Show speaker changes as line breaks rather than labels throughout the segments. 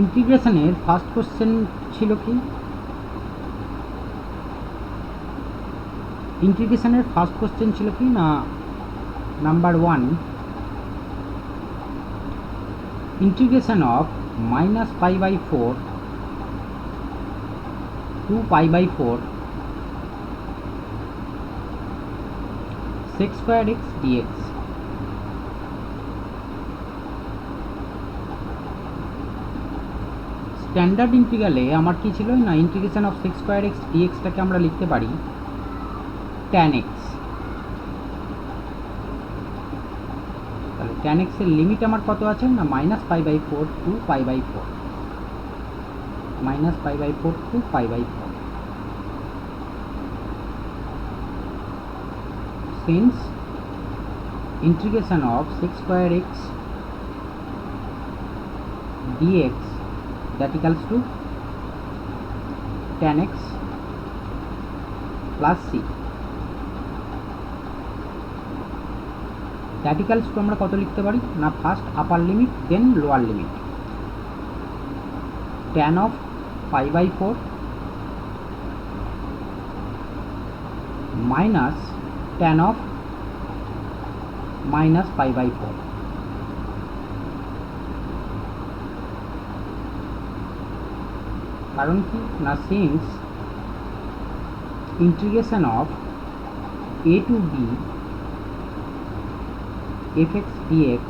ইন্টিগ্রেশনের first question ছিল কি? ইন্টিগ্রেশনের ফার্স্ট কোশ্চেন ছিল কি না number 1, integration of -π/4 to π/4 sec² x dx। Standard ইন্টিগ্রালে আমার কি ছিল না ইন্টিগ্রেশন অফ sec² x dx-টাকে আমরা লিখতে পারি tan x। তাহলে tan x এর লিমিট আমার কত আছে না -π/4 to π/4, -π/4 to π/4। since integration of sec² x dx that equals to tan x plus c that equals to আমরা কত লিখতে পারি না first upper limit then lower limit tan of π/4 minus tan of -π/4। কারণ কি না since integration of a to b fx dx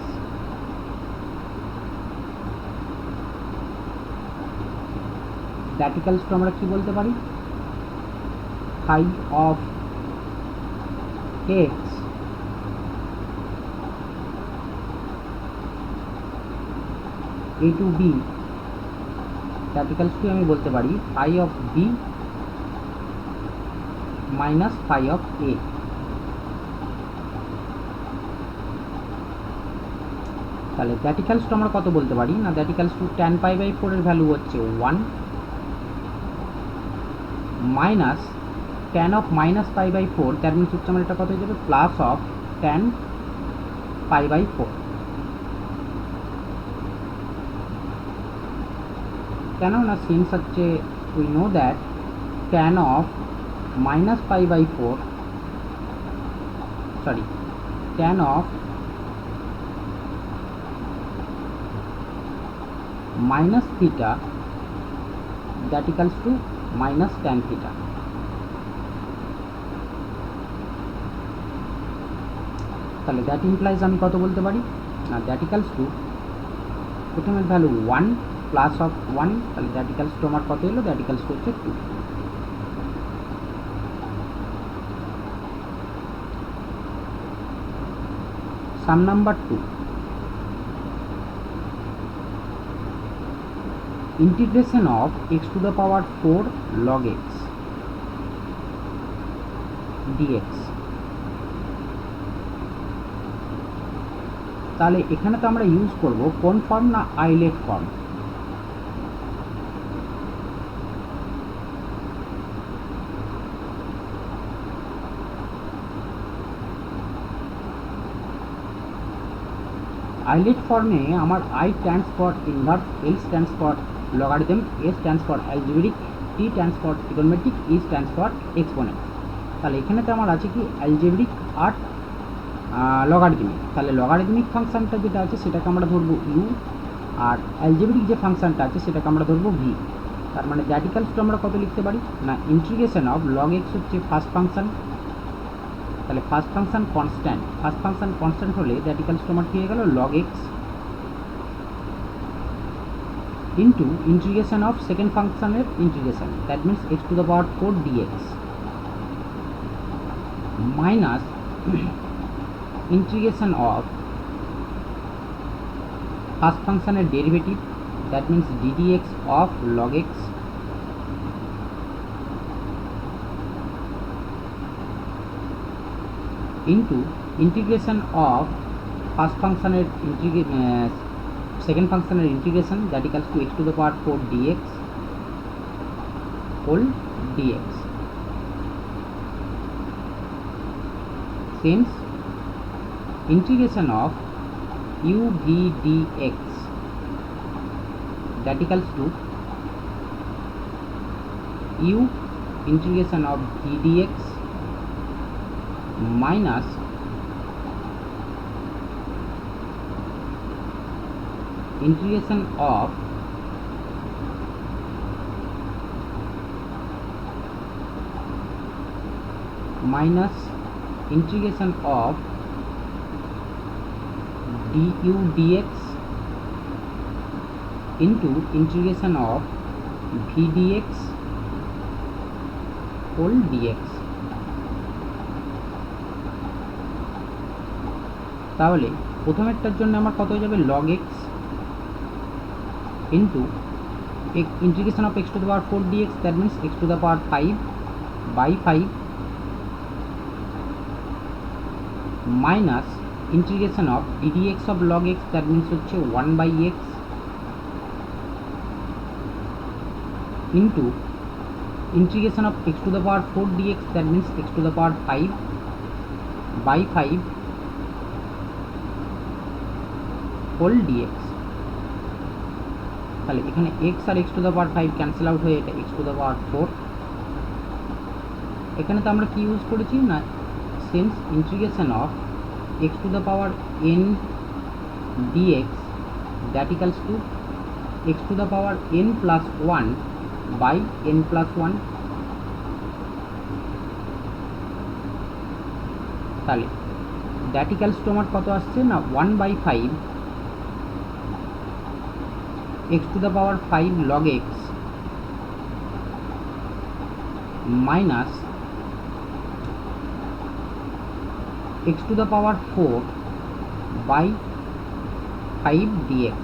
that equals to আমরা কি বলতে পারি phi of x a to b that equals two আমি বলতে পারি phi of b minus phi of a। তাহলে দ্যাট ইকুয়ালস টু আমরা কত বলতে পারি না দ্যাট ইকুয়ালস টু tan π/4 এর ভ্যালু হচ্ছে 1 minus tan of -π/4 that means হচ্ছে আমার এটা কত হয়ে যাবে প্লাস অফ tan π/4। কেন না সিন্স হচ্ছে we know that tan of -π/4 sorry tan of minus theta that equals to minus tan theta। তাহলে দ্যাট ইমপ্লাইজ আমি কত বলতে পারি না দ্যাট ইকুয়ালস টু প্রথমের ভ্যালু 1 প্লাস অফ 1 তাহলে দ্যাট ইকুয়ালস টু আমার কত এলো দ্যাট ইকুয়ালস টু হচ্ছে 2। সাম number 2, integration of x to the power 4 log x dx। তাহলে এখানে তো আমরা ইউজ করব কোন ফর্ম না আইলেট ফর্ম। আইলেট ফর্মে আমার I stands for inverse, L stands for logarithm, A stands for algebraic, T stands for trigonometric, E stands for exponent. তাহলে এখানেতে আমার আছে কি অ্যালজেব্রিক আর লগারিদমিক। তাহলে লগারিদমিক ফাংশনটা যেটা আছে সেটাকে আমরা ধরবো u, আর অ্যালজেব্রিক যে ফাংশনটা আছে সেটাকে আমরা ধরবো v। তার মানে দ্যাট ইকুয়ালস টু আমরা কত লিখতে পারি না ইন্টিগ্রেশন অফ লগ এক্স হচ্ছে ফার্স্ট ফাংশন। তাহলে first function constant, first function constant হলে দ্যাট ইকুয়ালস টু আমার কি হয়ে গেল log X into integration of second ফাংশনের integration that means X to the power 4 dx minus integration of first function এর derivative that means ddx of log x into integration of first function এর second function এর integration that equals to x to the power 4 dx whole dx। since integration of u v dx that equals to u integration of v dx minus integration of du dx into integration of v dx whole dx। তাহলে প্রথমেরটার জন্য আমার কত হয়ে যাবে log x into integration of x to the power 4 dx, that means x to the power 5 by 5 minus integration of ddx of log x, that means হচ্ছে 1 by x into integration of x to the power 4 dx, that means x to the power 5 by 5 whole dx। তাহলে এখানে x আর x to the power 5 cancel out হয়ে এটা x to the power 4। এখানে তো আমরা কি ইউজ করেছি না since integration of x to the power n dx that equals to x to the power n plus 1 by n plus 1। তাহলে that equals to আমার কত আসছে না 1 by 5 x to the power 5 log x minus x to the power 4 by 5 dx।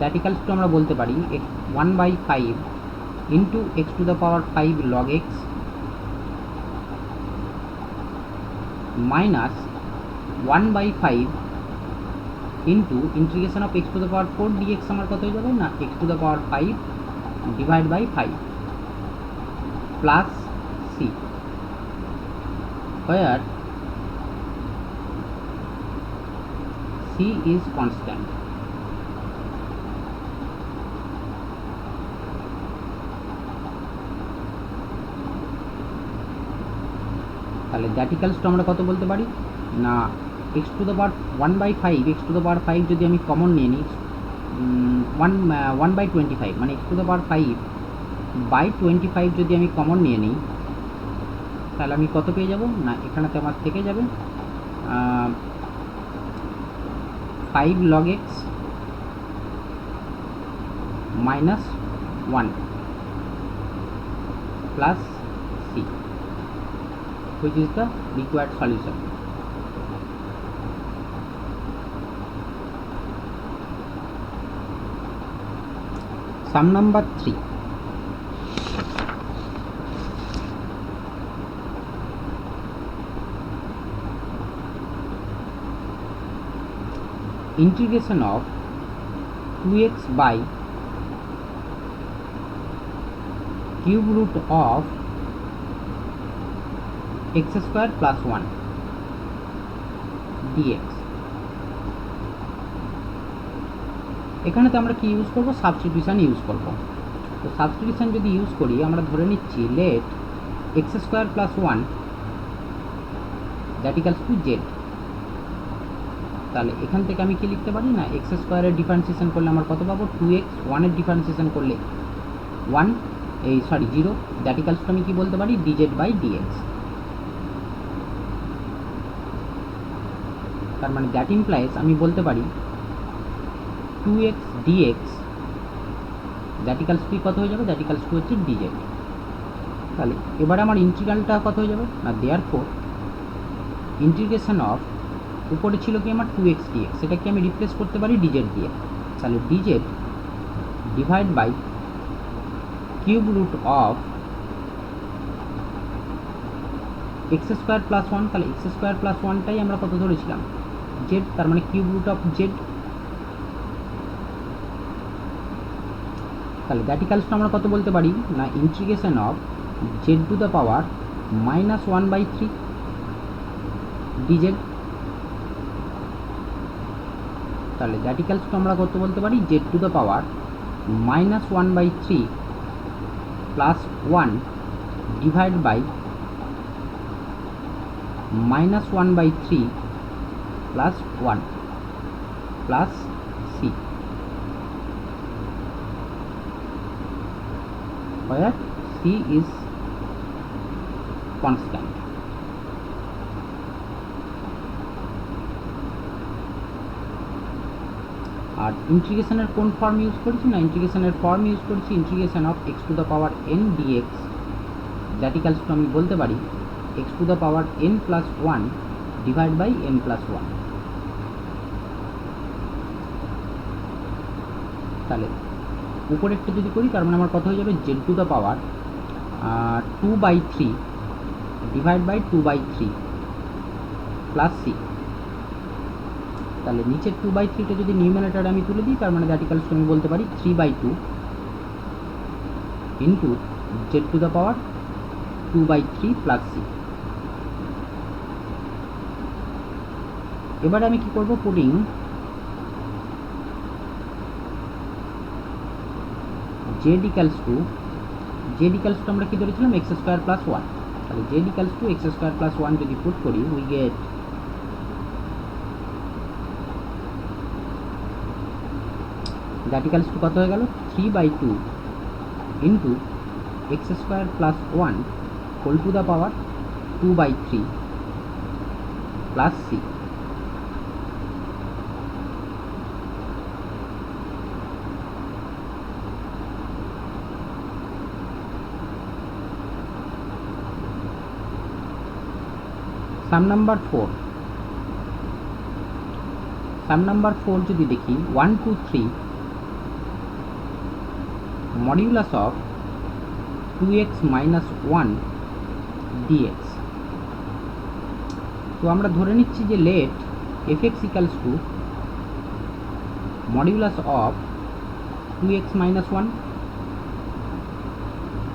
that equals to আমরা বলতে পারি 1 by 5 into x to the power 5 log x minus 1 by 5 into integration of x to the power 4 dx আমার কত হয়ে যাবে না x to the power 5 divided by 5 plus c, where c is constant। তাহলে that equals to আমরা কত বলতে পারি না x to the power 1 by 5 x to the power 5 যদি আমি কমন নিয়ে নিই 1 by 25 মানে x to the power 5 by 25 যদি আমি কমন নিয়ে নিই তাহলে আমি কত পেয়ে যাব না এখানেতে আমার থেকে যাবে 5 log x minus 1 plus c, which is the required solution। Sum number 3, integration of 2x by cube root of x square plus 1 dx। এখানে তো আমরা কি ইউজ করব সাবস্টিটিউশন ইউজ করব। তো সাবস্টিটিউশন যদি ইউজ করি আমরা ধরে নিচ্ছি let x square plus 1 that equals to z। তাহলে এখান থেকে আমি কি লিখতে পারি না x স্কয়ারের ডিফারেন্সিয়েশন করলে আমার কত পাবো 2x, 1 এর ডিফারেন্সিয়েশন করলে 1 এই সরি 0 দ্যাট ইকুয়ালস টু আমি কি বলতে পারি dz বাই dx। তার মানে দ্যাট ইমপ্লাইজ আমি বলতে পারি 2x dx that equals two কত হয়ে যাবে দ্যাট ইকুয়ালস টু হচ্ছে dz। তাহলে এবার আমার ইন্টিগ্রালটা কত হয়ে যাবে না দেয়ারফর ইন্টিগ্রেশন অফ উপরে ছিল কি আমার 2x dx সেটাকে আমি রিপ্লেস করতে পারি dz দিয়ে। তাহলে dz divide by cube root of x square plus 1। তাহলে x স্কয়ার প্লাস 1টাই আমরা কত ধরেছিলাম z, তার মানে কিউব রুট অফ z। তাহলে দ্যাট ইকুয়ালস টু আমরা কত বলতে পারি না integration of z to the power -1/3 dz তাহলে দ্যাট ইকালস টু আমরা কত বলতে পারি Z to the power -1/3 plus 1 divide by -1/3 plus 1 plus C, where c is constant. আর ইন্টিগ্রেশনের কোন ফর্ম ইউজ করেছি না, ইন্টিগ্রেশনের ফর্ম ইউজ করেছি integration of x to the power n dx, that equals to আমি বলতে পারি x to the power n plus 1 divide by n plus 1। তাহলে উপরেরটা যদি করি তার মানে আমার কত হয়ে যাবে Z to the power 2/3 divide by 2/3 plus C. তাহলে নিচের 2/3টা যদি নিউমারেটরে আমি তুলে দিই তার মানে দ্যাট ইকালস টু আমি বলতে পারি 3/2 into Z to the power 2/3 plus C. এবারে আমি কি করব, পুটিং জেড ইকালস টু আমরা কি ধরেছিলাম x স্কোয়ার প্লাস 1। তাহলে Z equals to x square plus 1 যদি পুট করি we get that equals to কত হয়ে গেল 3/2 into x square plus 1 whole to the power 2/3 plus C. Sum number 4 যদি দেখি 1 2 3 modulus of 2x minus 1 dx। তো আমরা ধরে নিচ্ছি যে let fx equals to modulus of 2x minus 1।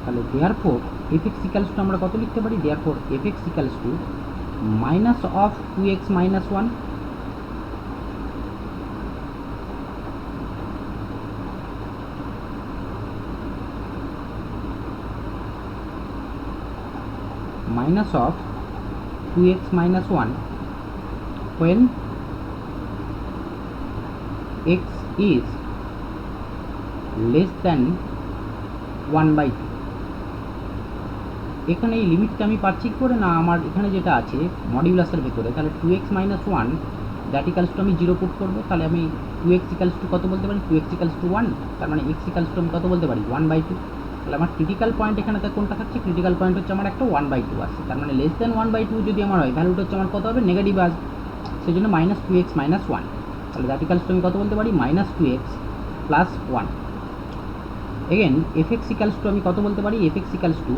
তাহলে দেয়ারফোর fx ইকালস টু আমরা কত লিখতে পারি, therefore fx equals to minus of 2x minus 1 minus of 2x minus 1 when x is less than 1/2। এখানে এই লিমিটটা আমি পাচ্ছি করে না, আমার এখানে যেটা আছে মডিউলাসের ভেতরে, তাহলে 2x minus 1 that equals to আমি 0 পুট করবো। তাহলে আমি 2x ইকালস টু কত বলতে পারি, 2x ইকালস টু 1, তার মানে x ইকালস টু আমি কত বলতে পারি 1/2। তাহলে আমার ক্রিটিক্যাল পয়েন্ট এখানে কোনটা থাকছে, ক্রিটিক্যাল পয়েন্ট হচ্ছে আমার একটা 1/2 আছে, তার মানে লেস দেন 1/2 যদি আমার হয় ভ্যালুটা হচ্ছে আমার কত হবে নেগেটিভ আসবে, সেই জন্য -2x minus 1। তাহলে দ্যাট ইকালস টু আমি কত বলতে পারি -2x plus 1। Again fx equals to আমি কত বলতে পারি, fx equals two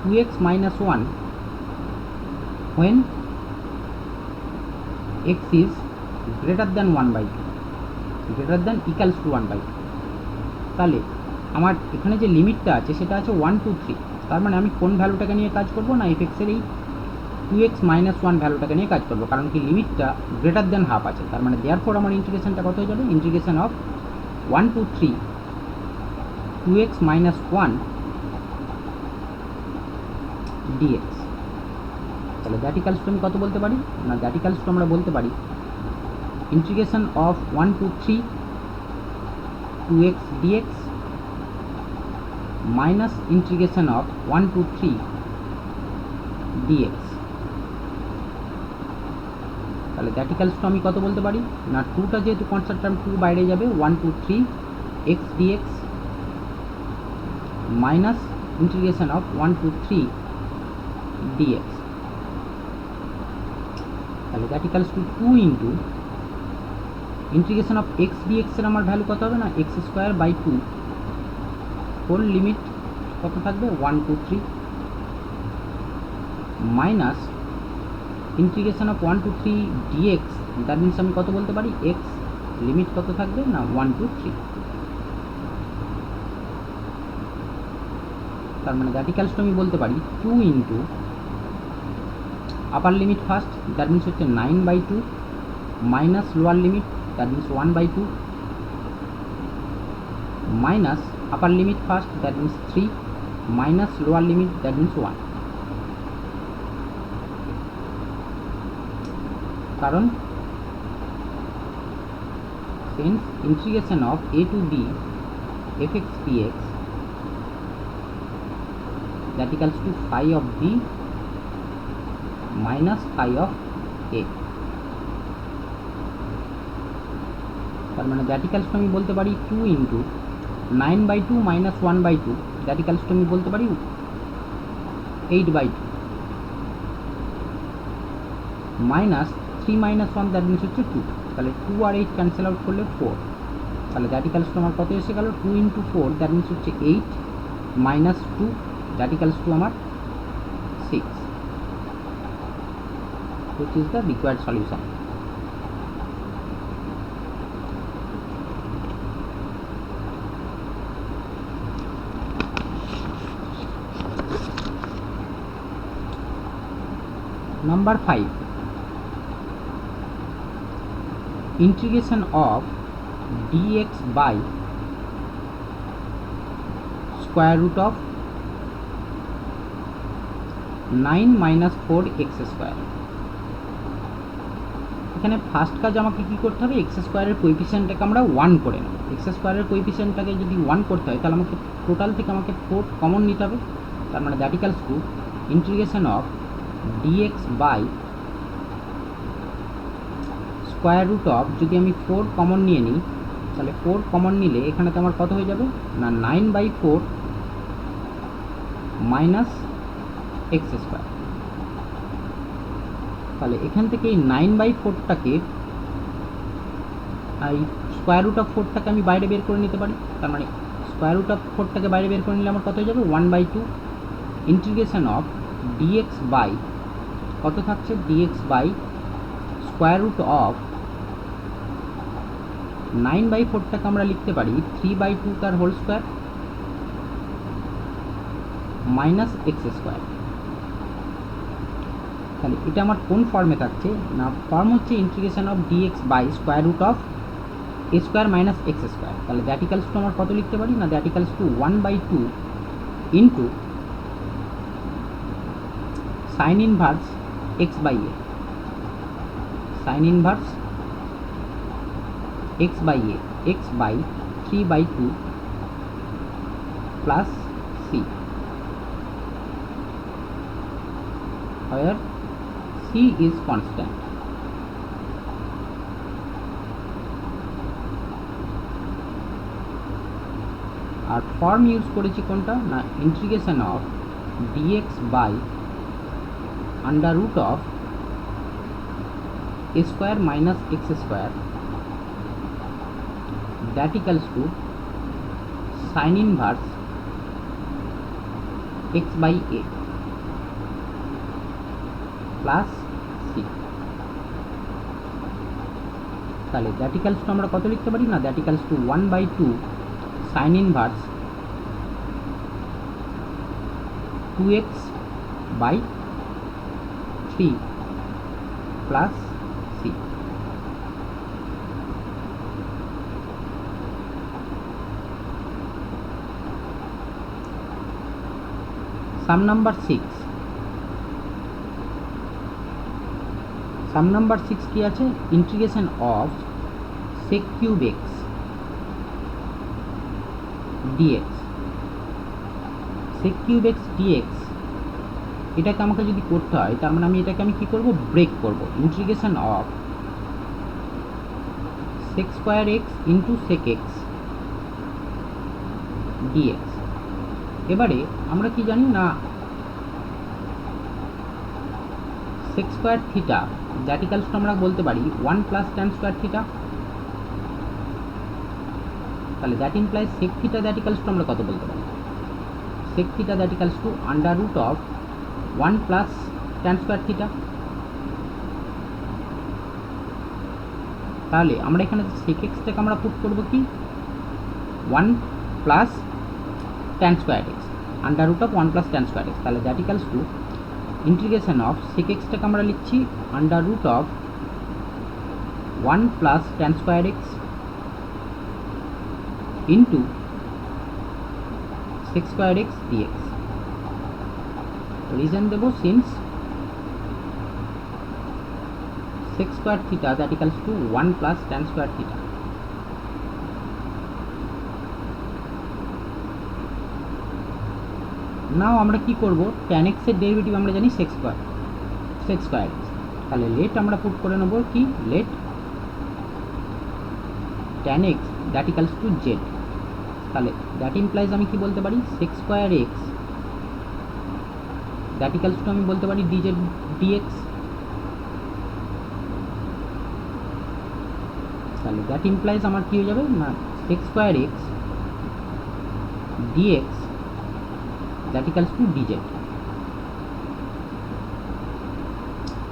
2x minus 1 when x is greater than 1/2, greater than equals to 1/2। তাহলে আমার এখানে যে লিমিটটা আছে সেটা আছে 1 2 3, তার মানে আমি কোন ভ্যালুটাকে নিয়ে কাজ করব না, fx এর এই 2x minus 1 ভ্যালুটাকে নিয়ে কাজ করব, কারণ কি লিমিটটা গ্রেটার দেন হাফ আছে। তার মানে দেয়ারফর আমার ইন্টিগ্রেশনটা কত হয়ে যাবে, integration of 1 2 3 2x minus 1 dx। তাহলে দ্যাট ইকালস টু আমি কত বলতে পারি না, দ্যাট ইকালস টু আমরা বলতে পারি integration of 1 2 3 2x dx minus integration of 1 2 3 dx। তাহলে দ্যাট ইকালস টু আমি কত বলতে পারি না, 2টা যেহেতু কনস্ট্যান্ট টার্ম 2 বাইরে যাবে, 1 2 3 x dx minus integration of 1 2 3 dx। তাহলে that equals to 2 into integration of x dx এর আমার ভ্যালু কত হবে না, x square by 2 whole limit কত থাকবে 1 2 3 minus integration of 1 2 3 dx, that means আমি কত বলতে পারি x লিমিট কত থাকবে না 1 2 3। তার মানে দ্যাট ইকালস টু আমি বলতে পারি 2 into upper limit first, that means হচ্ছে 9/2 minus lower limit that means 1/2 minus upper limit first, that means 3 minus lower limit, that means 1, কারণ since integration of a to b fx dx that equals to phi of b minus phi of a, তার মানে that equals to আমি বলতে পারি 2 into 9/2 minus 1/2, that equals to আমি বলতে পারি 8/2 minus 3 minus 1, that means হচ্ছে 2, তাহলে 2 আর 8 ক্যান্সেল আউট করলে 4, তাহলে দ্যাট ইকালস টু আমার কত এসে গেল 2 ইন্টু 4, দ্যাট মিনস হচ্ছে 8 মাইনাস 2, দ্যাট ইকালস টু আমার 6, which is the required solution. Number 5, integration of dx by square root of 9 minus 4x square. এখানে ফার্স্ট কাজ আমাকে কি করতে হবে, এক্স স্কোয়ারের কোএফিসিয়েন্টটাকে আমরা 1 করে নেব। এক্স স্কোয়ারের কোএফিসিয়েন্টটাকে যদি 1 করতে হয় তাহলে আমাকে টোটাল থেকে আমাকে 4 কমন নিতে হবে, তার মানে that equals to integration of dx by square root of, যদি আমি 4 কমন নিয়ে নিই তাহলে 4 কমন নিলে এখানে তো আমার কত হয়ে যাবে না 9/4 মাইনাস এক্স স্কোয়ার, তাহলে এখান থেকে এই 9/4টাকে এই স্কোয়ার রুট অফ 4টাকে আমি বাইরে বের করে নিতে পারি, তার মানে স্কোয়ার রুট অফ 4টাকে বাইরে বের করে নিলে আমার কত হয়ে যাবে 1/2 ইন্টিগ্রেশন অফ dx বাই কত থাকছে dx by square root of 9/4টাকে আমরা লিখতে পারি 3/2 তার whole square minus X square. তাহলে এটা আমার কোন ফর্মে থাকছে না, ফর্ম হচ্ছে integration of dx by square root of A square minus X square, তাহলে দ্যাট ইকালস টু আমার কত লিখতে পারি না, that equals to 1/2 into sine inverse X by A, sine inverse X by A, X by 3/2 plus C, where c is constant. আর form use করেছি কোনটা না, integration of dx by under root of A square minus X square that equals to sine inverse X by A plus C, তাহলে that equals to আমরা কত লিখতে পারি না, that equals to 1/2 sine inverse 2x by 3 plus C. Sum number 6, sum number 6 কি আছে, integration of sec cube X dx, sec cube X dx এটাকে আমাকে যদি করতে হয় তার মানে এটাকে আমি কি করব, ব্রেক করব, integration of sec square x into sec X dx। এবারে আমরা কি জানি না, sec square theta that equals to আমরা বলতে পারি 1 প্লাস tan স্কোয়ার থিটা, তাহলে that implies sec theta that equals to আমরা কত বলতে পারি, sec theta that equals to under root of 1 plus tan square theta. তাহলে আমরা এখানে sec এক্সটাকে আমরা পুট করবো কি 1 plus tan square x under root of 1 plus tan square x, তাহলে that equals to integration of sec এক্সটাকে আমরা লিখছি under root of 1 plus tan square x into sec square x dx. Reason দেব since sec square theta that equals to 1 plus tan square theta. নাও আমরা কি করব, tan x এর derivative আমরা জানি sec square x, তাহলে লেট আমরা put করে নেব কি, let tan x that equals to z, তাহলে দ্যাট ইমপ্লাইজ আমি কি বলতে পারি sec square x that equals to আমি বলতে পারি dz dx, তাহলে দ্যাট ইমপ্লাইজ আমার কি হয়ে যাবে না sec square x dx that equals to dz।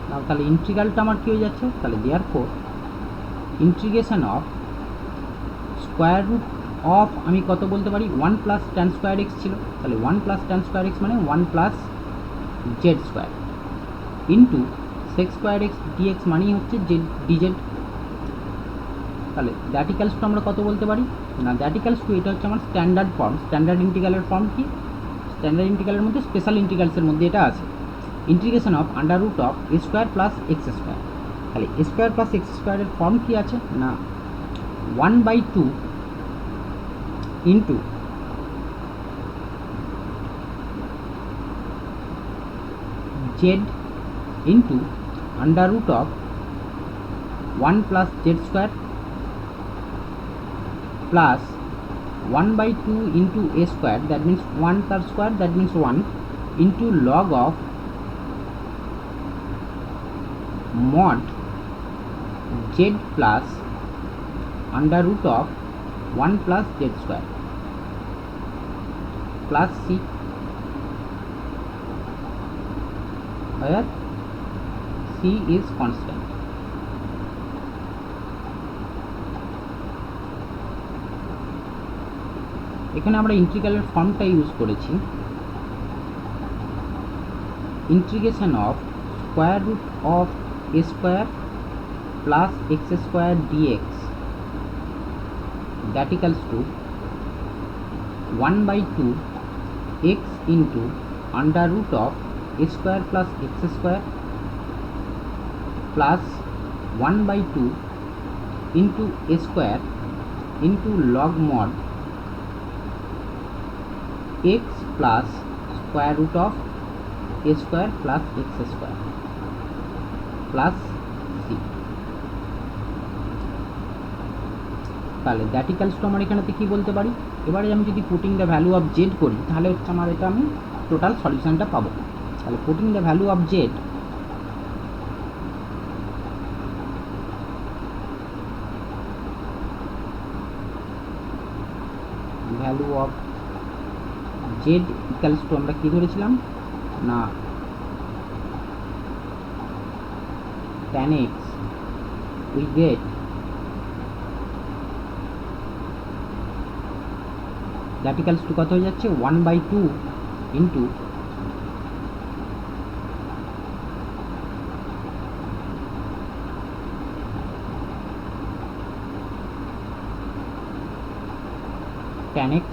নাও তাহলে ইন্টিগ্রালটা আমার কি হয়ে যাচ্ছে, তাহলে therefore integration of square root of আমি কত বলতে পারি 1 প্লাস ট্যান স্কোয়ার এক্স ছিল, তাহলে 1 প্লাস ট্যান স্কোয়ার এক্স মানে 1 plus Z square into sec square x DX মানেই হচ্ছে ডিজেড। তাহলে দ্যাট ইকালস টু আমরা কত বলতে পারি না, দ্যাট ইকালস টু এটা হচ্ছে আমার স্ট্যান্ডার্ড ফর্ম। স্ট্যান্ডার্ড ইন্টিগ্রালের ফর্ম কি, স্ট্যান্ডার্ড ইন্টিগ্রালের মধ্যে স্পেশাল ইন্টিগ্রালসের মধ্যে এটা আছে, integration of under root of A square plus x square. তাহলে এ স্কোয়ার প্লাস এক্স স্কোয়ারের ফর্ম কি আছে না 1/2 into Z into under root of 1 plus Z square plus 1/2 into a square, that means 1 তার square, that means 1 into log of mod z plus under root of 1 plus z square plus c, where c is constant। এখানে আমরা ইন্টিগ্রালের ফর্মটা use করেছি, integration of square root of A square plus x square DX that equals to 1/2 X into under root of A square plus x square plus 1/2 into A square into log mod x plus square root of a square plus x square plus c। তাহলে that equals to আমার এখানেতে কি বলতে পারি, এবারে আমি যদি putting the value of Z করি তাহলে হচ্ছে আমার এটা আমি টোটাল সলিউশনটা পাবো। তাহলে putting the value of Z, value of Z equals to আমরা কি ধরেছিলাম না tan x, we get that equals to কত হয়ে যাচ্ছে 1/2 into tan x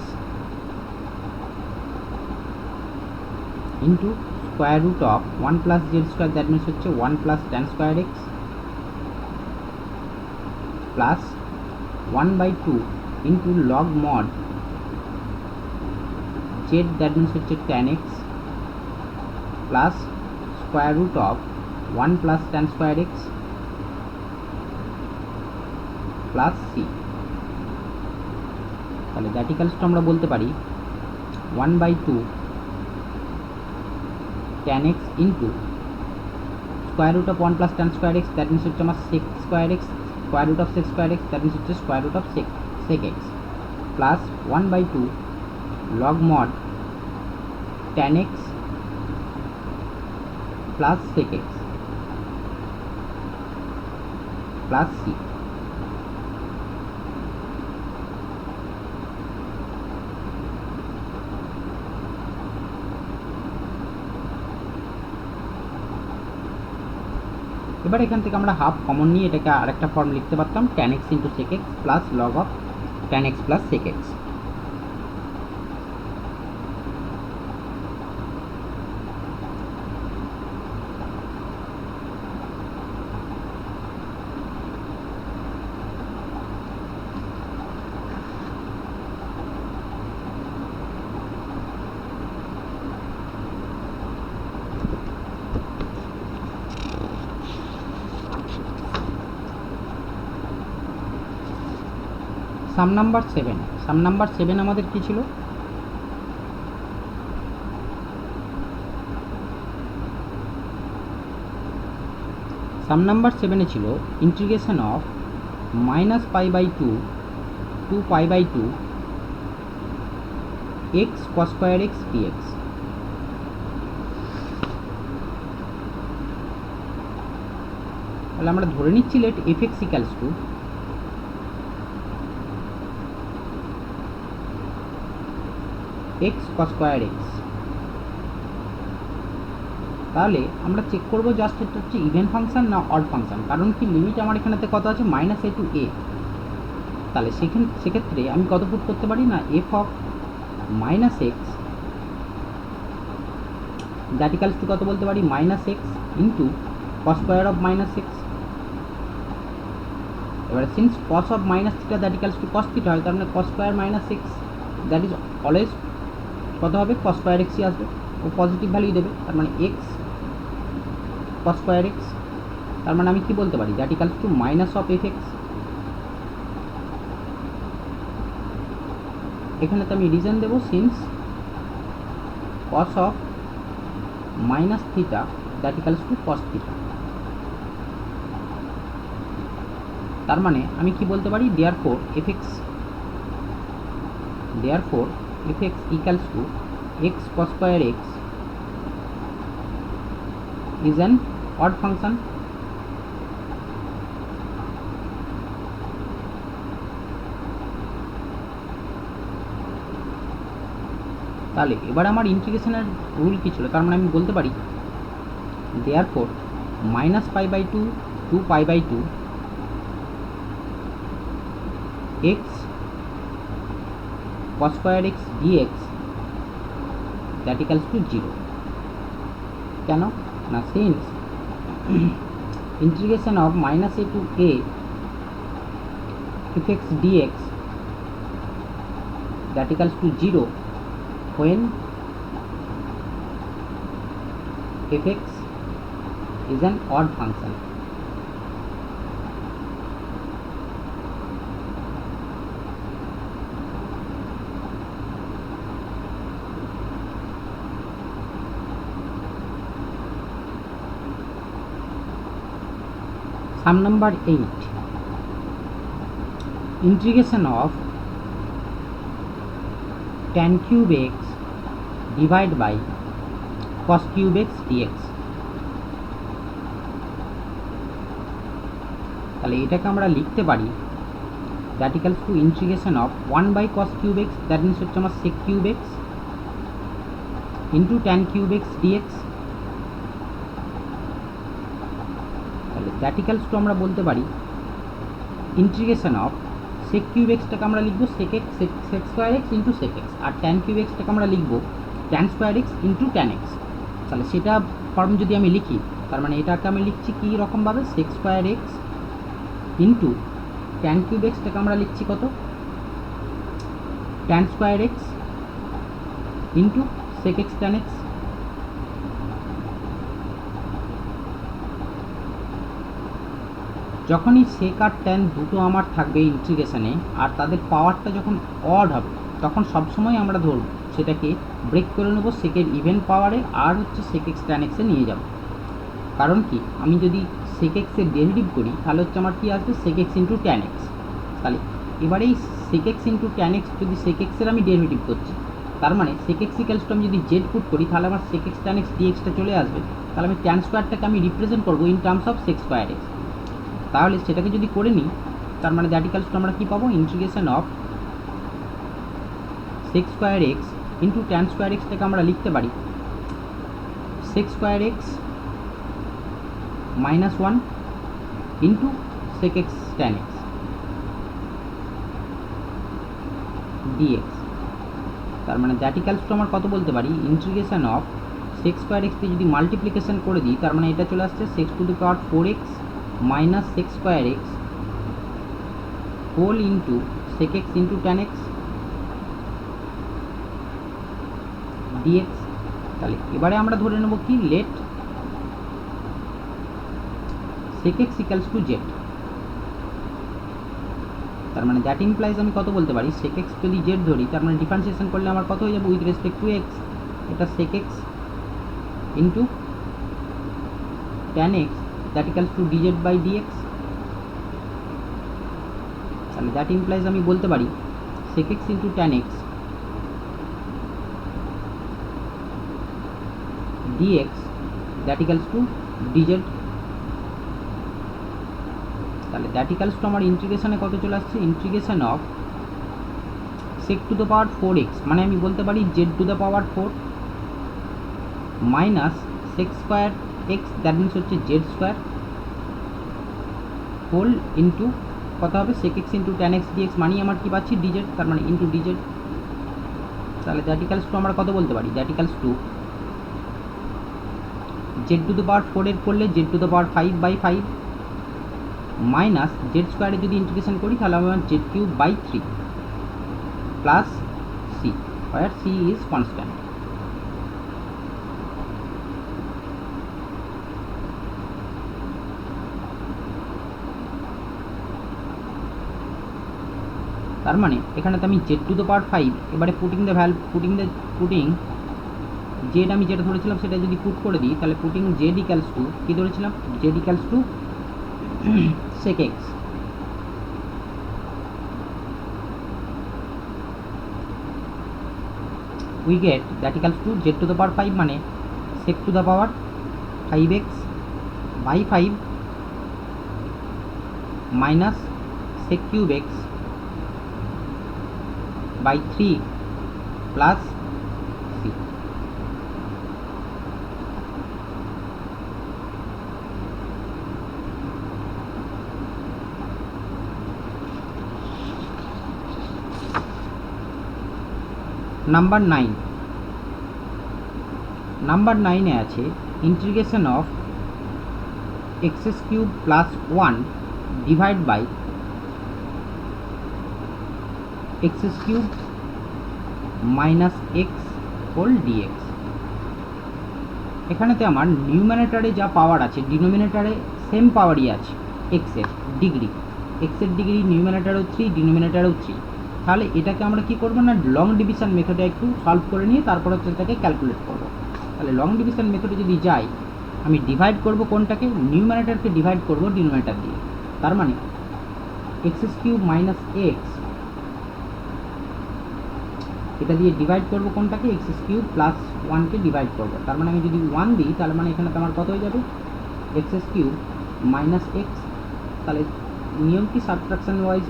into square root of 1 plus z square, that means হচ্ছে 1 plus tan square x plus 1/2 into log mod z, that means হচ্ছে tan x plus square root of 1 plus tan square x plus c। তাহলে that equals to আমরা বলতে পারি 1/2 tan x into square root of 1 plus tan square x, that means হচ্ছে আমার sec square x, square root of sec square x, that means হচ্ছে square root of sec x plus 1/2 log mod tan x plus sec x plus c। এবার এখান থেকে আমরা half common নিয়ে এটাকে আরেকটা ফর্ম লিখতে পারতাম tan x into sec x plus log of tan x প্লাস sec x। সাম নাম্বার 7 আমাদের কি ছিল? সাম নাম্বার 7-এ ছিল integration of minus pi by 2 to pi by 2 x cos square x dx. তাহলে আমরা ধরে নিচ্ছি let f x equals to x cos square x. তাহলে আমরা চেক করবো জাস্ট এটা হচ্ছে ইভেন ফাংশন না অড ফাংশন, কারণ কি লিমিট আমার এখানেতে কত আছে মাইনাস এ টু এ। তাহলে সেক্ষেত্রে আমি কত পুট করতে পারি না f of minus x that equals to কত বলতে পারি minus x into cos square of minus x. এবারে since cos of minus theta that equals to cos theta হয়, তার মানে cos square minus x that is always কত হবে cos square এক্সই আসবে, ও পজিটিভ ভ্যালু দেবে, তার মানে এক্স কস স্কোয়ার এক্স। তার মানে আমি কি বলতে পারি that equals to minus of f x. এখানে তো আমি রিজন দেবো since cos of minus theta that equals to cos theta. তার মানে আমি কি বলতে পারি therefore f x equals to x cos square x is an odd function। তাহলে এবার আমার ইন্টিগ্রেশনের রুল কি ছিল, তার মানে আমি বলতে পারি therefore minus pi by 2 to pi by 2 x cos square x dx that equals to 0। কেন না since integration of minus a to a fx dx that equals to 0 when fx is an odd function। Sum number 8 integration of tan cube x divided by cos cube x dx। তাহলে এটাকে আমরা লিখতে পারি that equals to integration of 1 by cos cube x that means হচ্ছে আমার sec cube x into tan cube x dx। That equals to আমরা বলতে পারি ইন্টিগ্রেশন অফ সেক কিউব এক্সটাকে আমরা লিখবো sec square x into sec x, আর tan cube এক্সটাকে আমরা লিখবো tan square x into tan x. তাহলে সেটা ফর্ম যদি আমি লিখি তার মানে এটাকে আমি লিখছি কী রকমভাবে sec square x into tan cube এক্সটাকে আমরা লিখছি কত tan square x into sec x tan x. যখনই সেক আর ট্যান দুটো আমার থাকবে ইন্টিগ্রেশনে আর তাদের পাওয়ারটা যখন অড হবে তখন সবসময় আমরা ধরব সেটাকে ব্রেক করে নেব সেকের ইভেন পাওয়ারে আর হচ্ছে সেক এক্স ট্যান এক্সে নিয়ে যাব। কারণ কি আমি যদি সেক এক্সের ডেরিভেটিভ করি তাহলে হচ্ছে আমার কী আসবে sec x into tan x. তাহলে এবারে এই sec x into tan x যদি সেক এক্সের আমি ডেরিভেটিভ করছি তার মানে সেক এক্স ইকালস টু আমি যদি জেড পুট করি তাহলে আমার সেক এক্স ট্যান এক্স ডিএক্সটা চলে আসবে। তাহলে আমি ট্যান স্কোয়ারটাকে আমি রিপ্রেজেন্ট করবো in terms of sec square x. তাহলে সেটাকে যদি করে নিই তার মানে দ্যাট ইকালস টু আমরা কী পাবো integration of sec square x into tan square এক্সটাকে আমরা লিখতে পারি sec square x minus one into sec x tan x dx. তার মানে দ্যাট ইকালস টু আমার কত বলতে পারি, ইন্টিগ্রেশন অফ সেক স্কোয়ার এক্সকে যদি মাল্টিপ্লিকেশন করে দিই, তার মানে এটা চলে আসছে sec to the power 4x minus sec square x whole into sec x into tan x dx. তাহলে এবারে আমরা ধরে নেব কি, let sec x equals to z. তার মানে দ্যাট ইমপ্লাইজ আমি কত বলতে পারি, সেক এক্স যদি জেড ধরি, তার মানে ডিফারেন্সিয়েশন করলে আমার কত হয়ে যাবে উইথ রেসপেক্ট টু এক্স, এটা sec x into tan x that equals to dz by dx. তাহলে দ্যাট ইমপ্লাইজ আমি বলতে পারি sec x into tan x dx that equals to dz. তাহলে দ্যাট ইকালস টু আমার ইন্টিগ্রেশনে কত চলে আসছে, integration of sec to the power 4x, মানে আমি বলতে পারি Z to the power 4 minus sec square x that means হচ্ছে জেড স্কোয়ার হোল ইন্টু কত হবে সেক x into tan x dx, মানে আমার কি পাচ্ছি ডিজেড, তার মানে ইন্টু ডিজেড। তাহলে দ্যাট ইকালস টু আমরা কত বলতে পারি, that equals to z to the power 4 এর করলে z to the power 5/5 minus z স্কোয়ারে যদি ইন্টিগ্রেশন করি তাহলে আমার z cube by 3 plus C, where c is constant। তার মানে এখানেতে আমি জেড টু দ্য পাওয়ার 5 এবারে পুটিং জেড আমি যেটা ধরেছিলাম সেটা যদি পুট করে দিই, তাহলে পুটিং জেড ইকালস টু কী ধরেছিলাম, z equals to sec x we get that equals to z to the power 5 মানে sec to the power 5x by 5 minus sec cube x by 3 plus c। Number 9 আছে integration of x cube plus 1 divide by x cube minus x whole dx. এখানেতে আমার নিউমিনেটরে যা পাওয়ার আছে ডিনোমিনেটরে same পাওয়ারই আছে, এক্সের degree নিউমিনেটরেও 3 ডিনোমিনেটরেও 3। তাহলে এটাকে আমরা কি করব না, লং ডিভিশন মেথডে একটু সলভ করে নিয়ে তারপর হচ্ছে এটাকে ক্যালকুলেট করব। তাহলে লং ডিভিশন মেথডে যদি যাই, আমি ডিভাইড করব কোনটাকে, নিউমিনেটরকে ডিভাইড করব ডিনোমিনেটর দিয়ে। তার মানে এক্স কিউব মাইনাস এক্স এটা দিয়ে ডিভাইড করব কোনটাকে, এক্স কিউব প্লাস 1কে ডিভাইড করব। তার মানে আমি যদি 1 দিই তাহলে মানে এখানে আমার কত হয়ে যাবে, এক্স কিউব মাইনাস এক্স। তাহলে নিয়ম কি সাবট্রাকশন ওয়াইজ,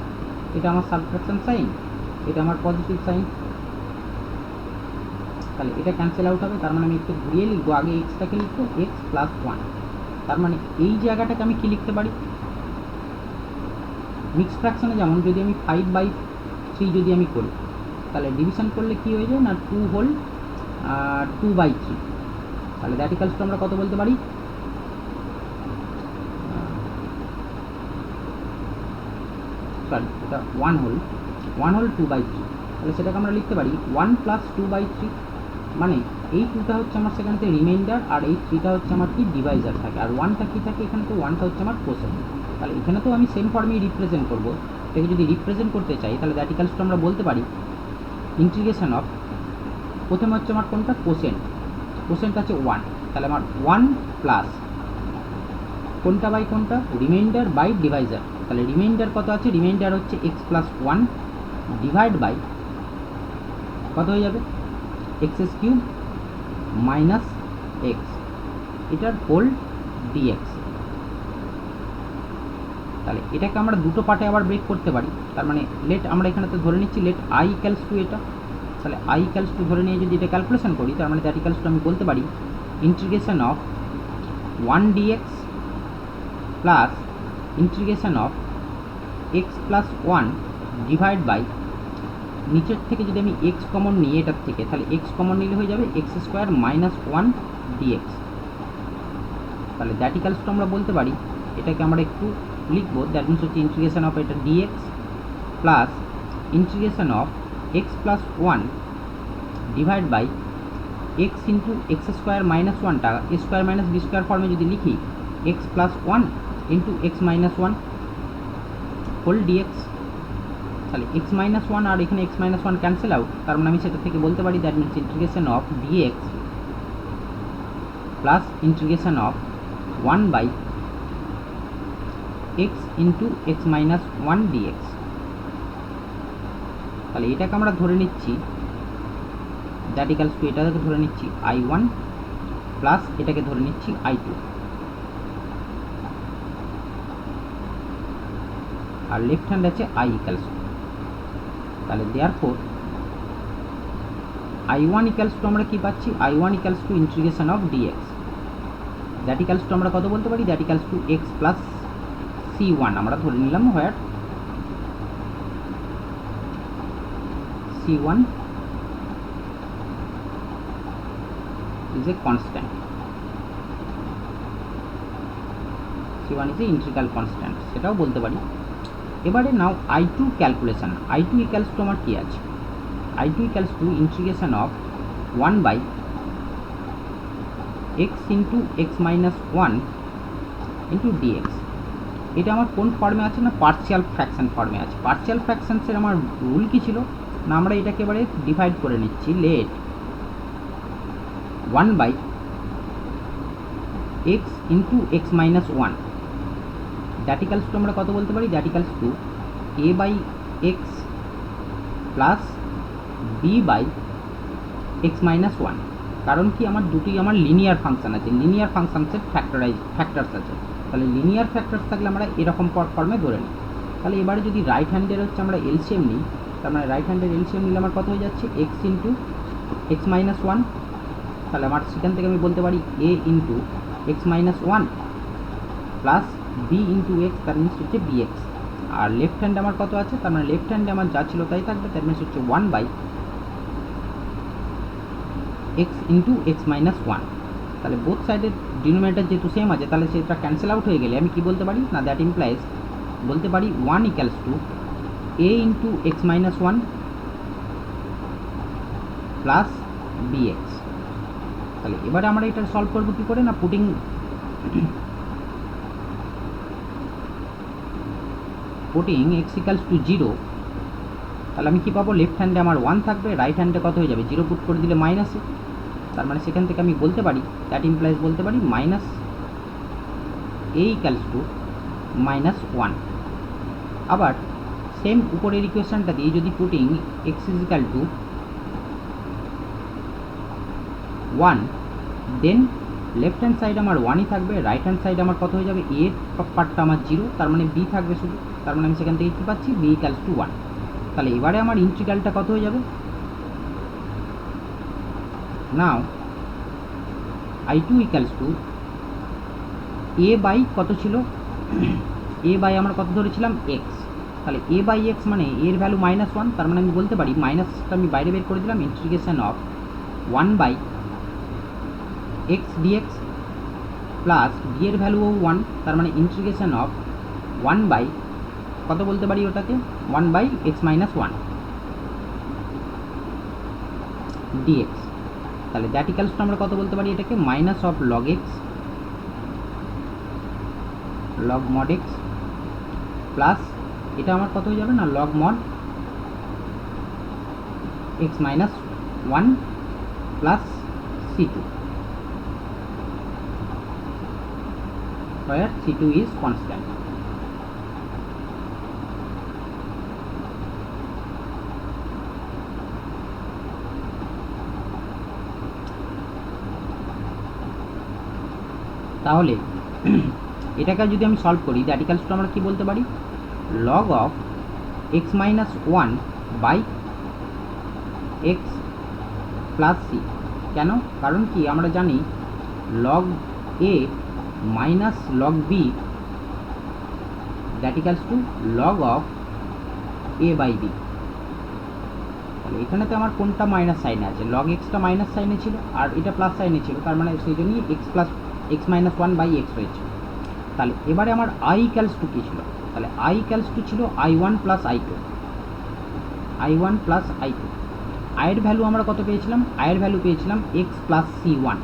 এটা আমার সাবট্রাকশন সাইন, এটা আমার পজিটিভ সাইন, তাহলে এটা ক্যান্সেল আউট হবে। তার মানে আমি একটু ঘুরিয়ে লিখবো, আগে এক্সটাকে লিখবো এক্স প্লাস 1। তার মানে এই জায়গাটাকে আমি কি লিখতে পারি, মিক্স ফ্র্যাকশনে যেমন যদি আমি 5/3 যদি আমি করি, তাহলে ডিভিশন করলে কি হয়ে যায় না 2 হোল 2/3। তাহলে দ্যাট ইকালস টু আমরা কত বলতে পারি, সরি এটা 1 হোল 2/3। তাহলে সেটাকে আমরা লিখতে পারি 1 প্লাস 2/3, মানে এই 2টা হচ্ছে আমার সেখানে রিমাইন্ডার আর এই 3টা হচ্ছে আমার কি ডিভাইজার থাকে, আর 1টা কি থাকে এখানে, তো 1টা হচ্ছে আমার কোসেন্ট। তাহলে এখানে তো আমি সেম ফর্মেই রিপ্রেজেন্ট করবো, এটাকে যদি রিপ্রেজেন্ট করতে চাই তাহলে দ্যাট ইকালস টু আমরা বলতে পারি ইন্টিগ্রেশন অফ, প্রথমে হচ্ছে আমার কোনটা কোসেন্ট আছে 1, তাহলে আমার 1 প্লাস কোনটা বাই কোনটা, রিমাইন্ডার বাই ডিভাইজার। তাহলে রিমাইন্ডার কত আছে, রিমাইন্ডার হচ্ছে এক্স প্লাস 1 ডিভাইড বাই কত হয়ে যাবে, এক্স কিউব মাইনাস এক্স এটার হোল ডিএক্স। তাহলে এটাকে আমরা দুটো পার্টে আবার ব্রেক করতে পারি। তার মানে লেট আমরা এখানেতে ধরে নিচ্ছি লেট আই ইক্যালস টু এটা, তাহলে আই ইক্যালস টু ধরে নিয়ে যদি এটা ক্যালকুলেশন করি, তার মানে দ্যাট ইক্যালস টু আমি বলতে পারি integration of 1 dx plus integration of x plus one divide by, নিচের থেকে যদি আমি এক্স কমন নিই এটার থেকে, তাহলে এক্স কমন নিলে হয়ে যাবে x square minus one dx. তাহলে দ্যাট ইকালস টু আমরা বলতে পারি, এটাকে আমরা একটু লিখবো, দ্যাট মিনস হচ্ছে ইন্টিগ্রেশন অফ এটা dx plus integration of x plus one divide by x into x square minus ওয়ানটা a square minus b square ফর্মে যদি লিখি, x plus one into x minus one whole dx. তাহলে x minus one আর এখানে x minus one cancel out, তার মানে আমি সেটা থেকে বলতে পারি that means integration of dx plus integration of one by x into x minus one dx. তাহলে এটাকে আমরা ধরে নিচ্ছি দ্যাট ইকালস টু, এটাকে ধরে নিচ্ছি I1 প্লাস এটাকে ধরে নিচ্ছি I2, আর লেফট হ্যান্ড আছে I ইকালস টু। তাহলে দেয়ারফোর I1 ইকালস টু আমরা কি পাচ্ছি, I1 equals to integration of dx, that equals to আমরা কত বলতে পারি, that equals to x plus C1 আমরা ধরে নিলাম, হোয়ার C1 is a constant, C1 is a integral constant, সেটাও বলতে পারি। এবারে নাও I2 calculation, I2 equals to আমার কি আছে, I2 equals to integration of 1 by x into x minus one into dx. এটা আমার কোন ফর্মে আছে না, পার্শিয়াল ফ্র্যাকশন ফর্মে আছে। পার্শিয়াল ফ্র্যাকশনসের আমার রুল কি ছিল না, আমরা এটাকে এবারে ডিভাইড করে নিচ্ছি, let 1 by x into x minus one, that equals to আমরা কত বলতে পারি, that equals to a by x plus b by x minus one. কারণ কি আমার দুটোই আমার লিনিয়ার ফাংশন আছে, লিনিয়ার ফাংশনসের ফ্যাক্টরস আছে, তাহলে লিনিয়ার ফ্যাক্টরস থাকলে আমরা এরকম ফর্মে ধরে নিই। তাহলে এবারে যদি রাইট হ্যান্ডের হচ্ছে আমরা এলসিএম নিই, তার মানে রাইট হ্যান্ডের এলসিএম নিলে আমার কত হয়ে যাচ্ছে, x into x minus one, তাহলে আমার সেখান থেকে আমি বলতে পারি a into x minus one plus b into x, তার মিনস হচ্ছে বিএক্স। আর লেফট হ্যান্ডে আমার কত আছে, তার মানে লেফট হ্যান্ডে আমার যা ছিল তাই থাকবে, তার মিনস হচ্ছে 1 by x into x minus one. তাহলে বোথ সাইডের ডিনোমিনেটর যেহেতু সেম আছে, তাহলে সেটা ক্যান্সেল আউট হয়ে গেলে আমি কি বলতে পারি না, দ্যাট ইমপ্লাইজ বলতে পারি 1 equals to A into x minus one plus bx. তাহলে এবারে আমরা এটা সলভ করবো কী করে না, পুটিং এক্স ইকালস টু 0, তাহলে আমি কী পাবো, লেফট হ্যান্ডে আমার 1 থাকবে, রাইট হ্যান্ডে কত হয়ে যাবে, 0 পুট করে দিলে মাইনাসে, তার মানে সেখান থেকে আমি বলতে পারি দ্যাট ইমপ্লাইজ বলতে পারি minus a equals to minus 1। আবার সেম উপরের ইকুয়েশনটা দিয়ে যদি putting x is equal to 1, then left hand side আমার 1ই থাকবে, রাইট হ্যান্ড সাইড আমার কত হয়ে যাবে, এ পার্টটা আমার 0, তার মানে বি থাকবে শুধু, তার মানে আমি সেখান থেকে কী পাচ্ছি, বি ইকালস টু 1। তাহলে এবারে আমার ইন্টিগ্রালটা কত হয়ে যাবে, now I2 equals to a by কত ছিল, এ বাই আমরা কত ধরেছিলাম এক্স, তাহলে এ বাই এক্স মানে এর ভ্যালু -1, তার মানে আমি বলতে পারি মাইনাসটা আমি বাইরে বের করে দিলাম, integration of 1 by x dx plus b এর ভ্যালুও 1, তার মানে ইন্টিগ্রেশন অফ 1 বাই কত বলতে পারি ওটাকে, 1 বাই এক্স মাইনাস 1 ডিএক্স। তাহলে দ্যাট ইকালস টু আমরা কত বলতে পারি এটাকে, minus of log x log mod x plus এটা আমার কত হয়ে যাবে না, log mod x minus 1 plus C2, where C2 is constant. তাহলে এটাকে যদি আমি সলভ করি, দ্যাট ইকালস টু আমরা কি বলতে পারি, log of x minus 1 by x plus c. কেন, কারণ কি আমরা জানি log a minus log b that equals to log of a by b. তাহলে এখানেতে আমার কোনটা মাইনাস সাইনে আছে, লগ এক্সটা মাইনাস সাইনে ছিল আর এটা প্লাস সাইনে ছিল, তার মানে সেই জন্যই x minus one by x হয়েছে। তাহলে এবারে আমার আই ইকালস টু কী ছিল, তাহলে আই ইকালস টু ছিল I one plus I two, I one plus I two. আয়ের ভ্যালু আমরা কত পেয়েছিলাম, আয়ের ভ্যালু পেয়েছিলাম x plus c one,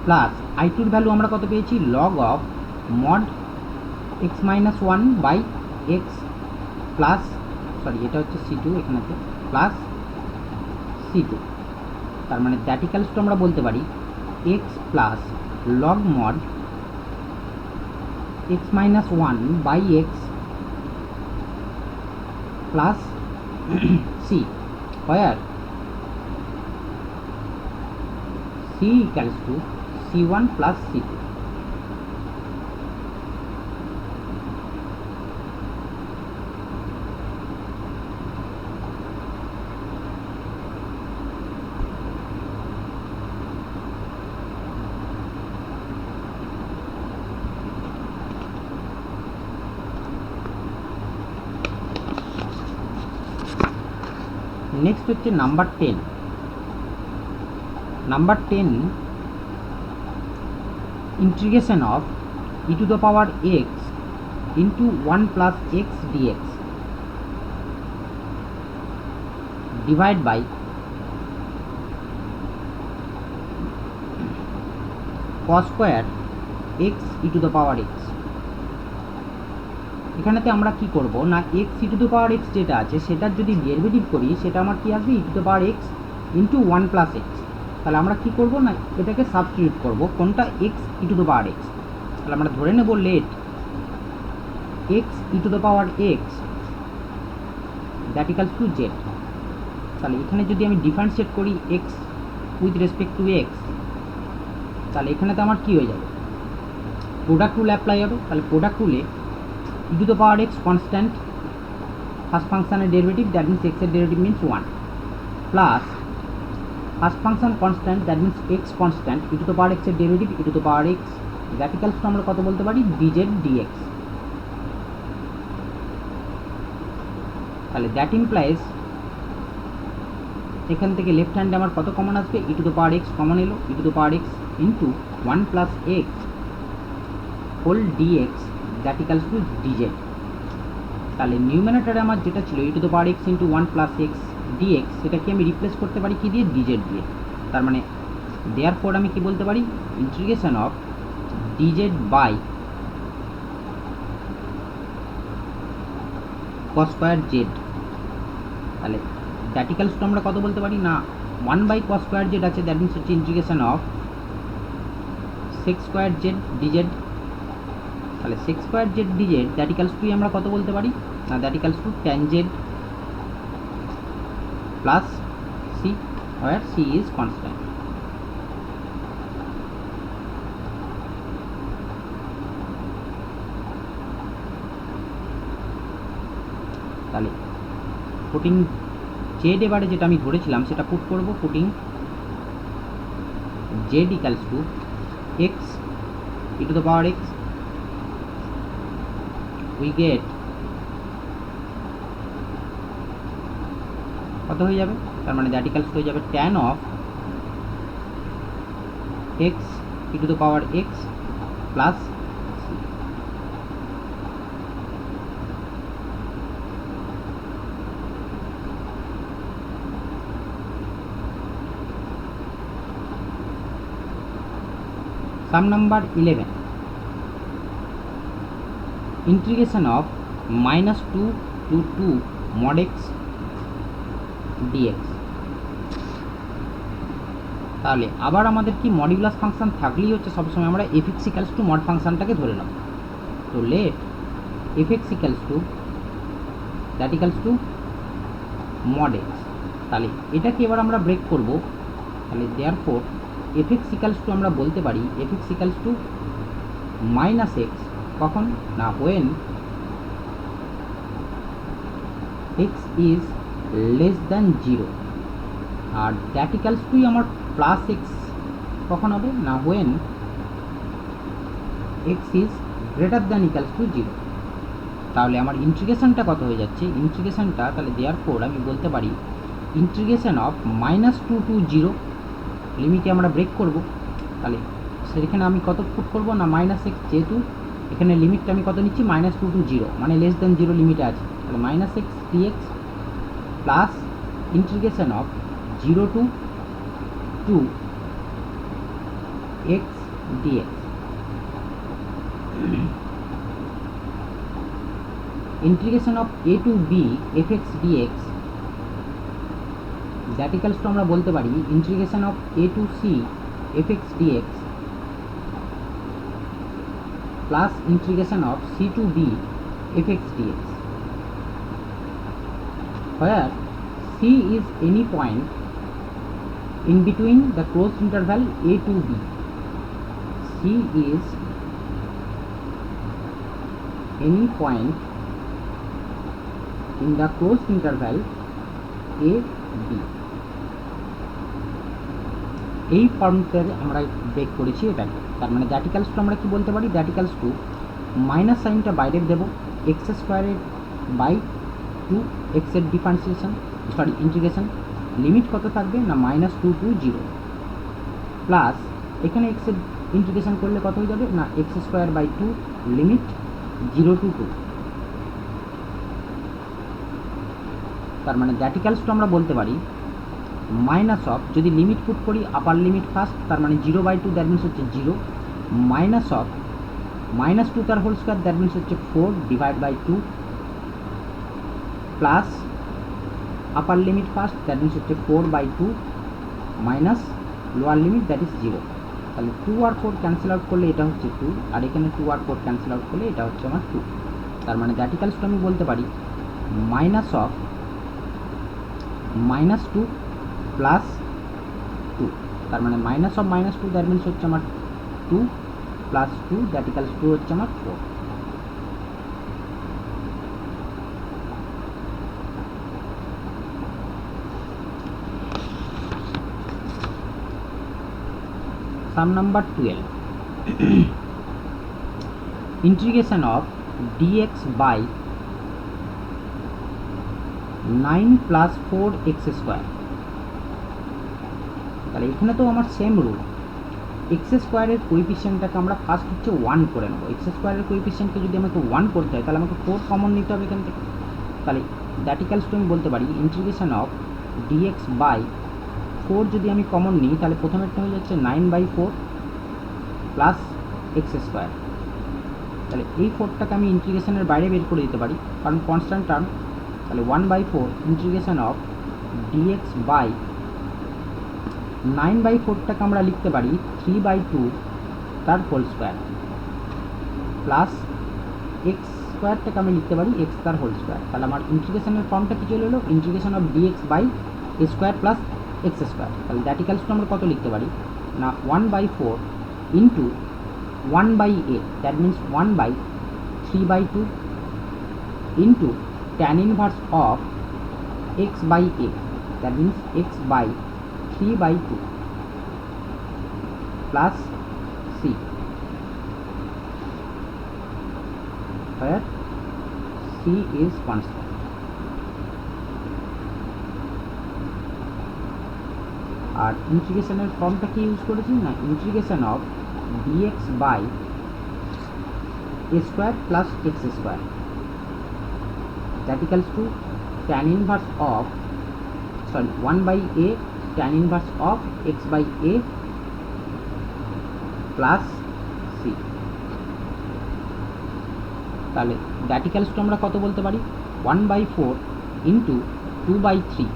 plus I টুর ভ্যালু আমরা কত পেয়েছি, log of mod x minus one by x plus, sorry এটা হচ্ছে সি টু এখানেতে, প্লাস সি টু। তার মানে দ্যাট ইকালস টু আমরা বলতে পারি x plus log mod x minus one by x plus C, where c equals to c1 plus c2. Next হচ্ছে number 10। Number 10 integration of e to the power x into 1 plus x dx divide by cos square x e to the power x. এখানেতে আমরা কি করব না, x e to the power x যেটা আছে সেটার যদি ডেরিভেটিভ করি সেটা আমার কি আসবে, e to the power x into 1 plus x. তাহলে আমরা কি করব না, এটাকে সাবস্টিটিউট করব কোনটা, x e to the power x. তাহলে আমরা ধরে নেব let x e to the power x that equals to z. তাহলে এখানে যদি আমি ডিফারেন্সিয়েট করি x with respect to x, তাহলে এখানেতে আমার কি হয়ে যাবে, প্রোডাক্ট রুল অ্যাপ্লাই হবে। তাহলে প্রোডাক্ট রুলে e to the power x constant, first ফাংশনের ডেরিভেটিভ দ্যাট মিনস এক্সের derivative means 1, plus first function constant that means x constant, e to the power এক্সের derivative e to the power x that equals to আমরা কত বলতে পারি, dz dx. তাহলে that implies এখান থেকে লেফট হ্যান্ডে আমার কত কমন আসবে, e to the power x common এলো, e to the power x into 1 plus x whole dx that equals to dz. তাহলে নিউমিনেটরে আমার যেটা ছিল e to the power x into 1 plus x dx, সেটাকে আমি রিপ্লেস করতে পারি কি দিয়ে, ডিজেড দিয়ে। তার মানে দেয়ারফর আমি কি বলতে পারি, integration of dz by cos square z. তাহলে দ্যাট ইকালস টু আমরা কত বলতে পারি না, 1 বাই কস স্কোয়ার জেড আছে, দ্যাট মিনস হচ্ছে integration of sec square z dz. তাহলে sec square z dz that equals to আমরা কত বলতে পারি না, that equals to tan z plus C, where c is constant. তাহলে পুটিং জেড এবারে যেটা আমি ধরেছিলাম সেটা পুট করব, putting z equals to x e to the power x, we get কত হয়ে যাবে, তার মানে দ্যাট ইকালস হয়ে যাবে tan of x e to the power x plus C. Sum number 11 integration of -2 to 2 mod x dx। তাহলে আবার আমাদের কি মডিউলাস ফাংশন থাকলেই হচ্ছে সবসময় আমরা f x equals to mod ফাংশনটাকে ধরে নেব। তো let f x equals to that equals to mod x. তাহলে এটাকে এবার আমরা ব্রেক করব। তাহলে therefore f x equals to আমরা বলতে পারি f x equals to minus x, কখন না when x is less than 0, আর দ্যাট ইকালস টুই আমার প্লাস এক্স কখন হবে না, when x is greater than equals to 0। তাহলে আমার ইন্টিগ্রেশনটা কত হয়ে যাচ্ছে, ইন্টিগ্রেশনটা তাহলে দেওয়ার পর আমি বলতে পারি ইন্টিগ্রেশন অফ -2 টু 0, লিমিটে আমরা ব্রেক করব। তাহলে সেখানে আমি কত পুট করব না -x, যেহেতু এখানে লিমিটটা আমি কত নিচ্ছি -2 টু 0, মানে লেস দ্যান 0 লিমিটে আছে। তাহলে -x dx plus integration of 0 to 2x dx integration of a to b fx dx that equals to আমরা বলতে পারি integration of a to c fx dx plus integration of c to b fx dx, where c is any point in between the closed interval a to b. c is any point in the closed interval a b. এই ফর্মটার আমরা break করেছি এটাকে। তার মানে that equals to আমরা কি বলতে পারি, দ্যাট ইকালস টু মাইনাস সাইনটা বাইরে দেবো, এক্স স্কোয়ারের বাই 2x এর ডিফারেন্সিয়েশন ইন্টিগ্রেশন, লিমিট কত থাকবে না -2 টু 0, প্লাস এখানে x এর ইন্টিগ্রেশন করলে কত হয়ে যাবে না x square by 2 limit 0 to 2। তার মানে দ্যাট ইকালস টু আমরা বলতে পারি মাইনাস অফ, যদি লিমিট পুট করি আপার লিমিট ফার্স্ট, তার মানে 0/2 দ্যাট মিনস হচ্ছে 0, মাইনাস অফ -2 তার হোল স্কোয়ার দ্যাট মিনস হচ্ছে 4 divide by 2, plus upper limit first that means হচ্ছে 4/2 minus lower limit that is 0। তাহলে 2 আর 4 ক্যান্সেল আউট করলে এটা হচ্ছে 2, আর এখানে 2 আর 4 ক্যান্সেল আউট করলে এটা হচ্ছে আমার 2। তার মানে দ্যাট ইকালস টু আমি বলতে পারি মাইনাস অফ -2 প্লাস 2, তার মানে মাইনাস অফ -2 দ্যাট মিনস হচ্ছে আমার 2 প্লাস 2 দ্যাট ইকালস 2 হচ্ছে আমার 4। Sum number 12, integration of dx by 9 plus 4x square. তাহলে এখানে তো আমার সেম রুল, এক্স স্কোয়ারের কোইফিশিয়েন্টটাকে আমরা ফার্স্ট হচ্ছে 1 করে নেবো। এক্স স্কোয়ারের কোইফিশিয়েন্টকে যদি আমাকে 1 করতে হয় তাহলে আমাকে 4 কমন নিতে হবে এখান থেকে। তাহলে দ্যাট ইকালস টু আমি বলতে পারি ইন্টিগ্রেশন অফ dx বাই 4 যদি আমি কমন নিই তাহলে প্রথমেরটা হয়ে যাচ্ছে 9/4 প্লাস এক্স স্কোয়ার। তাহলে এই 4টাকে আমি ইন্টিগ্রেশনের বাইরে বের করে দিতে পারি কারণ কনস্ট্যান্ট টার্ম। তাহলে 1/4 ইন্টিগ্রেশন অফ dx বাই 9/4টাকে আমরা লিখতে পারি 3/2 তার হোল স্কোয়ার, প্লাস এক্স স্কোয়ারটাকে আমি লিখতে পারি এক্স তার হোল স্কোয়ার। তাহলে আমার ইন্টিগ্রেশনের ফর্মটা কি চলে এলো, integration of dx by a square plus x square. তাহলে দ্যাট ইকালস টু আমরা কত লিখতে পারি না 1/4 into 1/a that means 1/3/2 into tan inverse of x by a that means x by 3/2 plus c, where c is constant. আর ইন্টিগ্রেশনের ফর্মটা কি ইউজ করেছি না integration of dx by a square plus x square that equals to tan inverse of 1/a tan inverse of x by a plus c। তাহলে that equals to আমরা কত বলতে পারি 1/4 into 2/3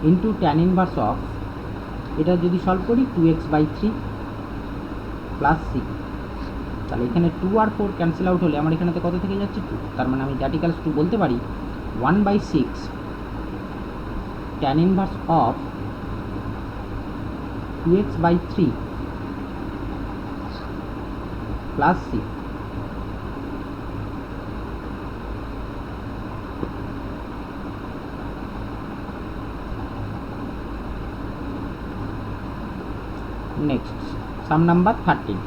into tan inverse of, এটা যদি solve করি 2x/3 plus c। তাহলে এখানে 2 আর 4 ক্যান্সেল আউট হলে আমার এখানে কত থেকে যাচ্ছে 2। তার মানে আমি দ্যাট ইকালস টু বলতে পারি 1/6 tan inverse of 2x/3 plus c। Next some number 13,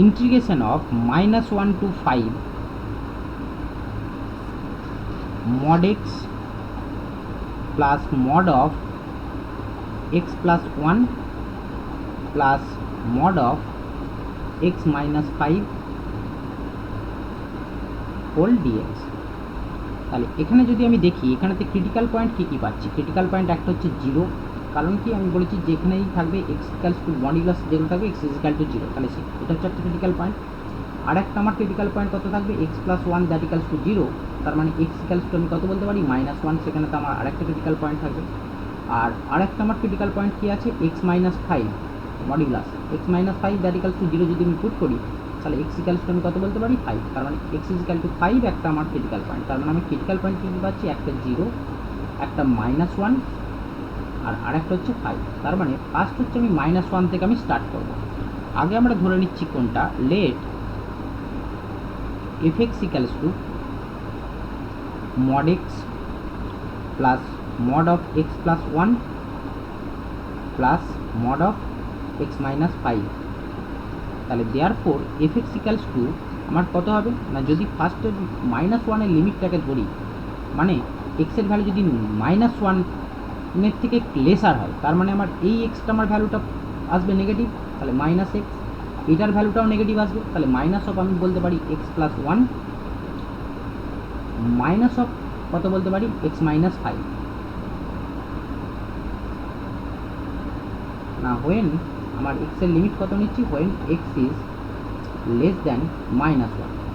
integration of -1 to 5 mod x plus mod of x plus 1 plus mod of x minus 5 whole dx। তাহলে এখানে যদি আমি দেখি এখানেতে ক্রিটিক্যাল পয়েন্ট কী কী পাচ্ছি, critical point একটা হচ্ছে 0, কারণ কি আমি বলেছি যেখানেই থাকবে এক্স ইকালস টু মডিউলাস যেগুলো থাকবে এক্স ইকাল টু 0, তাহলে এটা হচ্ছে একটা ক্রিটিক্যাল পয়েন্ট। আর একটা আমার ক্রিটিক্যাল পয়েন্ট কত থাকবে, x plus 1 that equals to 0, তার মানে এক্স ইকালস টু আমি কত বলতে পারি -1, সেখানে তো আমার আরেকটা ক্রিটিক্যাল পয়েন্ট থাকবে। আর আরেকটা আমার ক্রিটিক্যাল পয়েন্ট কী আছে, x minus 5 modulus x minus 5 that equals to 0 যদি আমি পুট করি তাহলে এক্স ইকালস টু আমি কত বলতে পারি 5, তার মানে এক্স ইকাল টু 5 একটা আমার ক্রিটিক্যাল পয়েন্ট। তার মানে আমি ক্রিটিক্যাল পয়েন্ট কী পাচ্ছি, একটা 0, একটা -1 আর আরেকটা হচ্ছে 5। তার মানে ফার্স্ট হচ্ছে আমি -1 থেকে আমি স্টার্ট করব। আগে আমরা ধরে নিচ্ছি কোনটা, let f x equals to mod x plus mod of x plus 1 plus mod of x minus 5। তাহলে therefore f x equals to আমার কত হবে না, যদি ফার্স্টের -1 এর লিমিটটাকে ধরি, মানে এক্সের ভ্যালু যদি -1 এর থেকে লেসার হয়, তার মানে আমার এই এক্সটা আমার ভ্যালুটা আসবে নেগেটিভ, তাহলে মাইনাস এক্স, এটার ভ্যালুটাও নেগেটিভ আসবে, তাহলে মাইনাস অফ আমি বলতে পারি এক্স প্লাস 1 মাইনাস অফ কত বলতে পারি এক্স মাইনাস 5 না, হোয়েন আমার এক্সের লিমিট কত নিচ্ছি, when x is less than -1,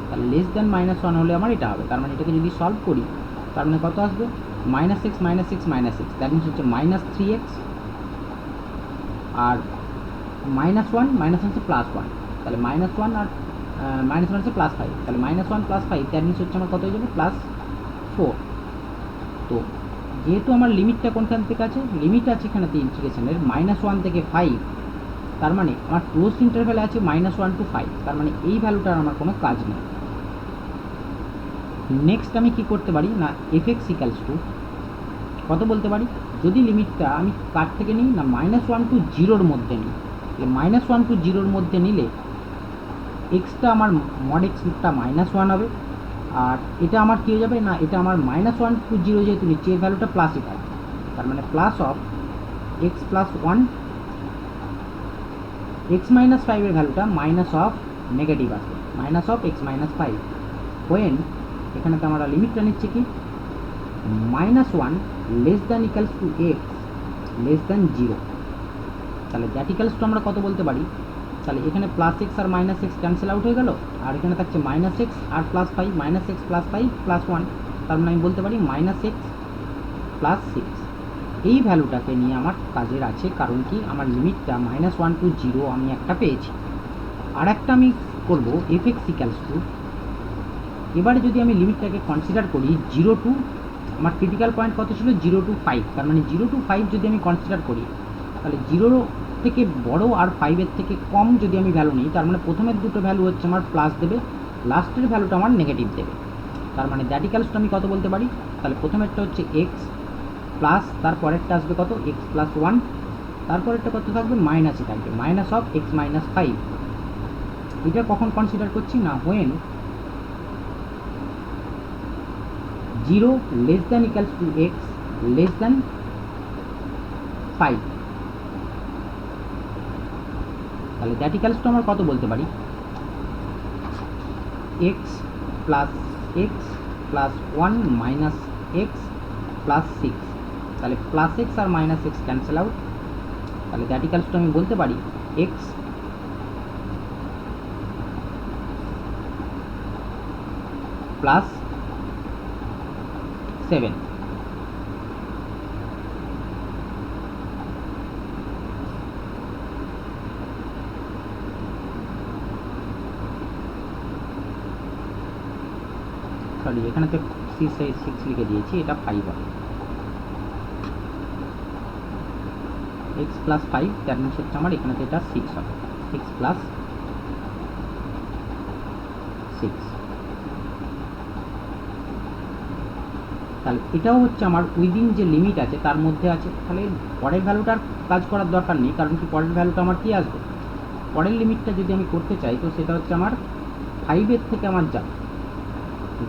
তাহলে লেস দ্যান -1 হলে আমার এটা হবে। তার মানে এটাকে যদি সলভ করি তার মানে কত আসবে, -x দ্যাট মিনস হচ্ছে -3x, আর -1 হচ্ছে +1, তাহলে -1 আর -1 হচ্ছে +5, তাহলে -1 + 5 দ্যাট মিনস হচ্ছে আমার কত হয়ে যাবে +4। তো যেহেতু আমার লিমিটটা কোনখান থেকে আছে, লিমিট আছে এখানেতে ইন্টিগ্রেশনের -1 থেকে 5, তার মানে আমার ক্লোজ ইন্টারভ্যালে আছে -1 to 5, তার মানে এই ভ্যালুটার আমার কোনো কাজ নেই। নেক্সট আমি কি করতে পারি না, এফ এক্স ইকালস টু কত বলতে পারি, যদি লিমিটটা আমি কার থেকে নিই না -1 to 0 মধ্যে নিই, -1 to 0 মধ্যে নিলে এক্সটা আমার মড এক্সটা -1 হবে, আর এটা আমার কী হয়ে যাবে না, এটা আমার -1 to 0 যেহেতু নিচ্ছি এর ভ্যালুটা প্লাসই থাকবে, তার মানে plus of x plus 1 x minus 5 এর ভ্যালুটা মাইনাস অফ নেগেটিভ আসবে, minus of x minus 5, when এখানে তো আমরা লিমিটটা নিচ্ছি কি -1 less than equals to x less than 0, তাহলে দ্যাট ইকালস টু আমরা কত বলতে পারি, তাহলে এখানে +x আর -x ক্যান্সেল আউট হয়ে গেল, আর এখানে থাকছে -x আর +5, -x + 5 + 1, তার মানে আমি বলতে পারি -x + 6। এই ভ্যালুটাকে নিয়ে আমার কাজের আছে, কারণ কি আমার লিমিটটা -1 to 0 আমি একটা পেয়েছি। আর একটা আমি করব এফ এক্স ইকালস টু, এবারে যদি আমি লিমিটটাকে কনসিডার করি 0 to, আমার ক্রিটিক্যাল পয়েন্ট কত ছিল 0 to 5, তার মানে 0 to 5 যদি আমি কনসিডার করি তাহলে 0 থেকে বড় আর 5-এর থেকে কম যদি আমি ভ্যালু নিই, তার মানে প্রথমের দুটো ভ্যালু হচ্ছে আমার প্লাস দেবে, লাস্টের ভ্যালুটা আমার নেগেটিভ দেবে, তার মানে দ্যাট ইকালস টু আমি কত বলতে পারি, তাহলে প্রথমেরটা হচ্ছে এক্স প্লাস, তারপরেরটা আসবে কত এক্স প্লাস 1, তারপরেরটা কত থাকবে মাইনাসই থাকবে, মাইনাস অফ এক্স মাইনাস 5। এটা কখন কনসিডার করছি না, when 0 less than equals to x less than 5, তাহলে দ্যাট ইকালস টু আমার কত বলতে পারি x plus 1 minus x plus 6, তাহলে +x আর -x ক্যান্সেল আউট, তাহলে দ্যাট ইকালস টু আমি বলতে পারি এক্স প্লাস 7। সরি এখানে তো 6 লিখে দিয়েছি, এটা 5 হবে, x প্লাস 5 দ্যাট মিনস হচ্ছে আমার এখানে তো এটা 6 হবে, 6 প্লাস 6, তাহলে এটাও হচ্ছে আমার উইদিন যে লিমিট আছে তার মধ্যে আছে, তাহলে পরের ভ্যালুটার কাজ করার দরকার নেই, কারণ কি পরের ভ্যালুটা আমার কি আসবে পরের লিমিটটা যদি আমি করতে চাই তো সেটা হচ্ছে আমার 5-এর থেকে আমার যা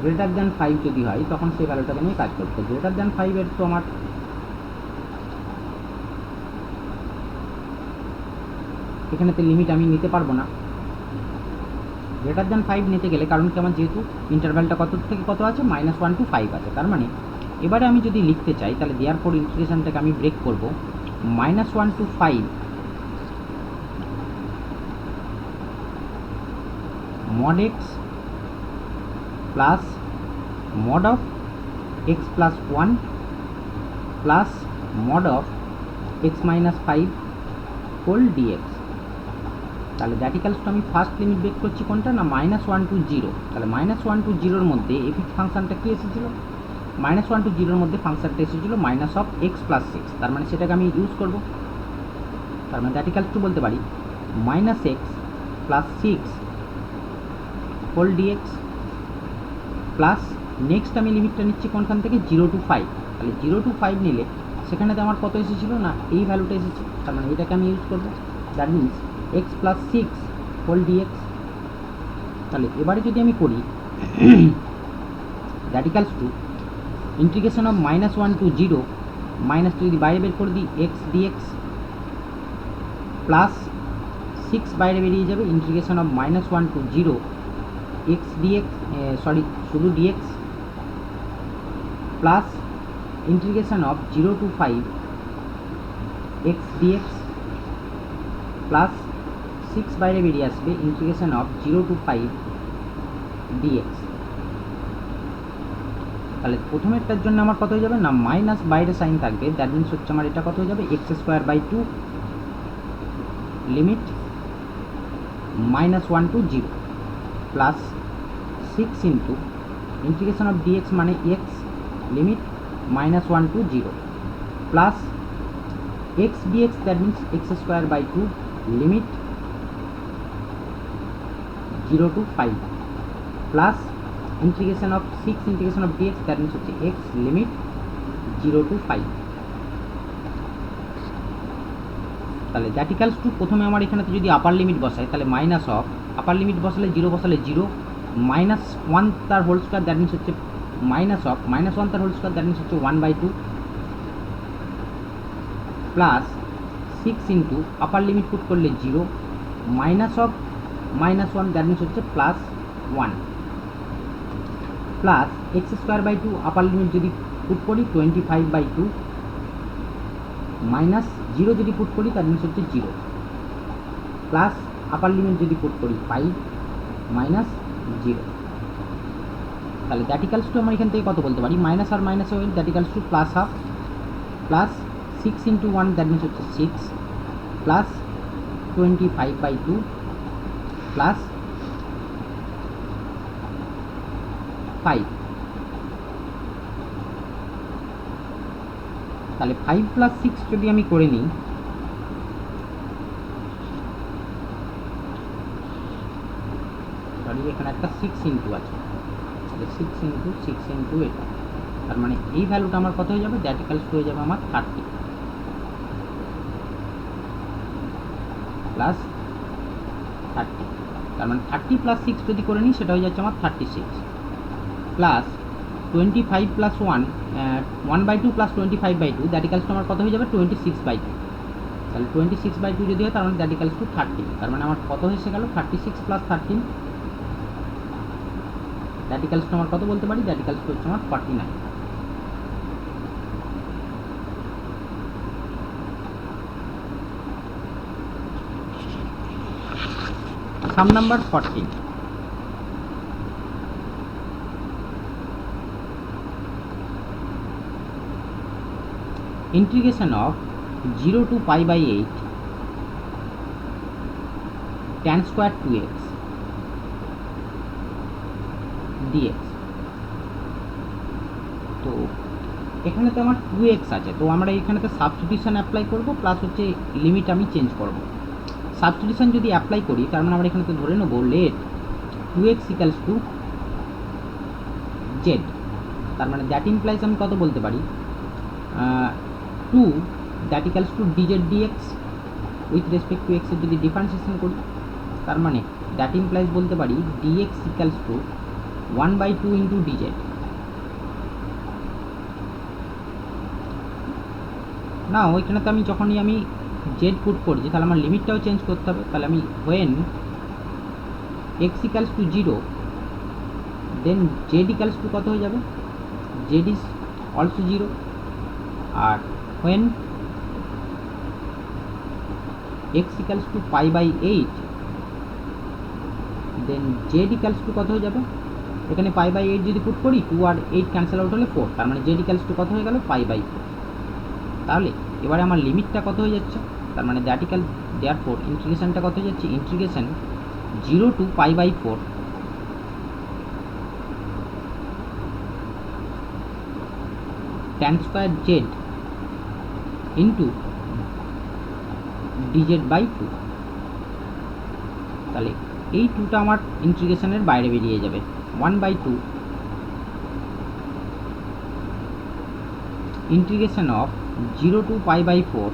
গ্রেটার দ্যান 5 যদি হয় তখন সেই ভ্যালুটাকে নিয়ে কাজ করতে। গ্রেটার দ্যান 5-এর তো আমার এখানেতে লিমিট আমি নিতে পারবো না। গ্রেটার দ্যান 5 নিতে গেলে, কারণ কি আমার যেহেতু ইন্টারভ্যালটা কত থেকে কত আছে, -1 to 5 আছে, তার মানে এবারে আমি যদি লিখতে চাই তাহলে দেওয়ার পর ইন্টিগ্রেশনটাকে আমি ব্রেক করব। -1 to 5 mod x plus mod of x plus 1 plus mod of x minus 5 whole dx। তাহলে দ্যাট ইকালস টু আমি ফার্স্ট লিমিট বের করছি কোনটা না -1 to 0। তাহলে -1 to 0-র মধ্যে এফ ফাংশনটা কি এসেছিল, -1 to 0-র মধ্যে ফাংশনটা এসেছিল মাইনাস অফ x প্লাস 6, তার মানে সেটাকে আমি ইউজ করব। তার মানে দ্যাট ইকালস টু বলতে পারি -x plus 6 whole dx plus next আমি লিমিটটা নিচ্ছি কোনখান থেকে 0 to 5। তাহলে 0 to 5 নিলে সেখানেতে আমার কত এসেছিল না এই ভ্যালুটা এসেছে, তার মানে এটাকে আমি ইউজ করবো। That means x plus 6 whole dx। তাহলে এবারে যদি আমি করি that equals to integration of -1 to 0 মাইনাসটা যদি বাইরে বের করে দিই x dx প্লাস 6 বাইরে বেরিয়ে যাবে, integration of -1 to 0 x dx শুধু dx plus integration of 0 to 5 x dx plus 6 বাইরে বেরিয়ে আসবে, ইন্টিগ্রেশন অফ 0 to 5 dx। তাহলে প্রথমেরটার জন্য আমার কত হয়ে যাবে না মাইনাস বাইরে সাইন থাকবে, দ্যাট মিনস হচ্ছে আমার এটা কত হয়ে যাবে x²/2 limit -1 to 0 plus 6 into integration of dx মানে x limit -1 to 0 plus x dx, that means x²/2 limit 0 to 5 plus integration of 6 integration of dx, that means হচ্ছে x লিমিট 0 to 5। তাহলে that equals two প্রথমে আমার এখানে যদি আপার limit বসাই তাহলে minus of upper limit বসালে 0 বসালে 0 -1 তার হোল স্কোয়ার, দ্যাট মিনস হচ্ছে মাইনাস অফ -1 তার হোল স্কোয়ার, দ্যাট মিনস হচ্ছে 1/2 প্লাস 6 ইন্টু আপার লিমিট পুট করলে 0 মাইনাস অফ -1, দ্যাট মিনস হচ্ছে প্লাস 1 প্লাস x²/2 আপার লিমিট যদি পুট করি 25/2 মাইনাস 0 যদি পুট করি তার মিনস হচ্ছে 0 প্লাস আপার লিমিট যদি পুট করি 5 মাইনাস 0। তাহলে দ্যাট ইকালস টু আমরা এখান থেকে কত বলতে পারি মাইনাস আর মাইনাসে well, that equals two plus half plus 6 into 1, that means হচ্ছে 6 প্লাস 25/2 প্লাস 5। তাহলে 5 প্লাস 6 যদি আমি করে নিই সরি এখানে একটা 6 ইন্টু আছে, তাহলে 6 ইন্টু এটা, তার মানে এই ভ্যালুটা আমার কত হয়ে যাবে, দ্যাট ইকালস টু হয়ে যাবে আমার 30 প্লাস 30। তার মানে 30 প্লাস 6 যদি করে নিই সেটা হয়ে যাচ্ছে আমার 36 plus 25 plus 1 1/2 plus 25/2, that equals to আমার কত হয়ে যাবে 26/2। তাহলে 26/2 যদি হয় তার মানে দ্যাট ইকালস টু 30, তার মানে আমার কত এসে গেল 36 প্লাস 13, দ্যাট ইকালস টু আমার কত বলতে পারি, দ্যাট ইকালস টু হচ্ছে আমার 49। সাম number 14, integration of 0 to pi/8 tan square 2x dx। তো এখানে তো আমার 2x আছে, তো আমরা এখানেতে সাবস্টিটিউশন অ্যাপ্লাই করব প্লাস হচ্ছে লিমিট আমি চেঞ্জ করব। সাবস্টিটিউশন যদি অ্যাপ্লাই করি তার মানে আমরা এখানেতে ধরে নেব late 2x equals two z, তার মানে দ্যাট ইমপ্লাইজ আমি কত বলতে পারি 2 that equals two dz dx with respect two এক্সের যদি ডিফারেন্সিয়েশন করি, তার মানে দ্যাট ইমপ্লাইজ বলতে পারি dx equals to 1/2 into dz. না ওইখানে তো আমি যখনই আমি জেড পুট করছি তাহলে আমার লিমিটটাও চেঞ্জ করতে হবে। তাহলে আমি when x equals to 0 then z equals to কত হয়ে যাবে, জেড ইজ অলসো 0। আর when x equals to π/8 then z equals to কত হয়ে যাবে, এখানে π/8 যদি পুট করি 2 আর 8 ক্যান্সেল আউট হলে 4, তার মানে জেড ইকালস টু কত হয়ে গেল π/4। তাহলে এবারে আমার লিমিটটা কত হয়ে যাচ্ছে, তার মানে দ্যাট ইকাল দেয়ারফোর ইন্টিগ্রেশনটা কত হয়ে যাচ্ছে, integration 0 to π/4 tan square z into dz/2। তাহলে এই 2টা আমার ইন্টিগ্রেশনের বাইরে বেরিয়ে যাবে, 1/2 integration of 0 to π/4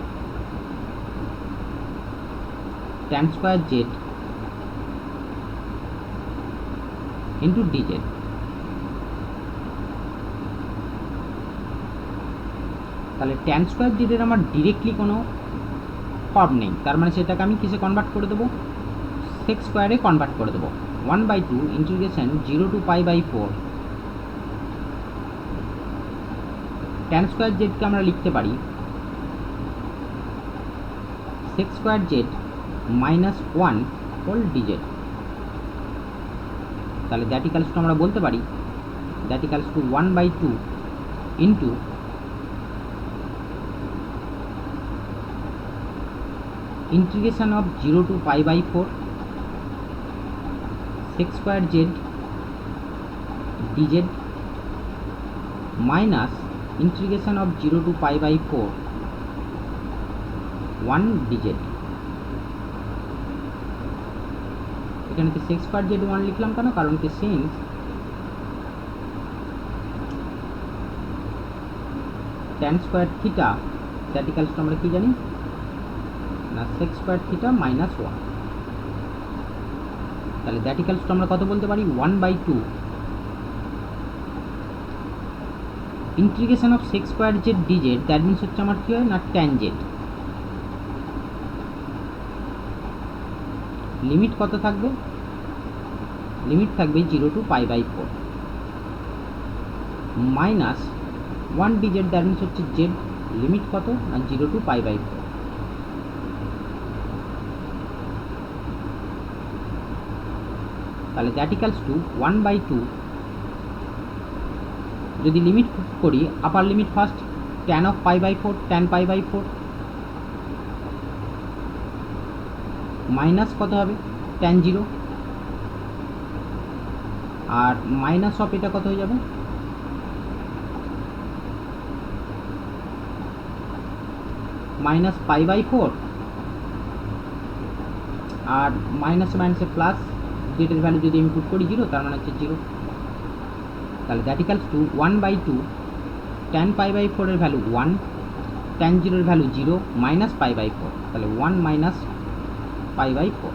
tan square z into dz। তাহলে tan স্কোয়ার জেডের আমার ডিরেক্টলি কোনো ফর্ম নেই, তার মানে সেটাকে আমি কিসে কনভার্ট করে দেবো, সেক স্কোয়ারে কনভার্ট করে দেবো। 1/2 ইন্টিগ্রেশন 0 টু π/4 tan স্কোয়ার জেডকে আমরা লিখতে পারি sec square z -1 whole dz. তাহলে দ্যাট ইকালস টু আমরা বলতে পারি that equals to 1/2 into integration of 0 to π/4 sec square z dz minus integration of 0 to π/4 1 dz। এখানে কি sec square z 1 লিখলাম কেন, কারণ কি since tan square theta that equals to আমরা কি জানি না sec স্কয়ার থিটা -1। তাহলে দ্যাট ইকুয়ালস টু আমরা কত বলতে পারি 1/2 integration of sec square z dz, that means হচ্ছে আমার কি হয় না tan z। লিমিট কত থাকবে, লিমিট থাকবে 0 to π/4 minus 1 dz, that means হচ্ছে z লিমিট কত না 0 টু π/4। তাহলে দ্যাট ইকুয়ালস টু 1/2 যদি লিমিট করি upper limit first tan of π/4 tan π/4 minus কত হবে tan 0 আর মাইনাস অফ এটা কত হয়ে যাবে মাইনাস π/4 আর মাইনাসে মাইনাসে প্লাস জেডের ভ্যালু যদি আমি পুট করি 0, তার মানে হচ্ছে 0। তাহলে দ্যাট ইকুয়ালস টু 1/2 tan π/4 এর ভ্যালু 1 tan 0 এর ভ্যালু 0 মাইনাস π/4, তাহলে 1 মাইনাস π/4।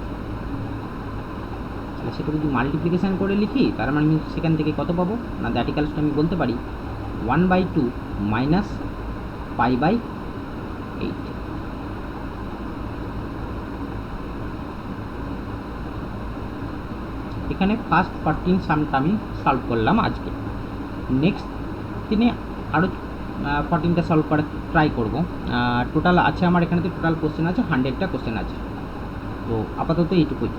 তাহলে সেটা যদি মাল্টিপ্লিকেশান করে লিখি তার মানে আমি সেখান থেকে কত পাবো না দ্যাট ইকুয়ালস টু আমি বলতে পারি 1/2 মাইনাস π/8। এখানে ফার্স্ট 14 সামটা আমি সলভ করলাম আজকে। নেক্সট দিনে আরও 14টা সলভ করার ট্রাই করব। টোটাল আছে আমার এখানে, তো টোটাল কোশ্চেন আছে 100টা কোশ্চেন আছে। তো আপাতত এইটুকুই।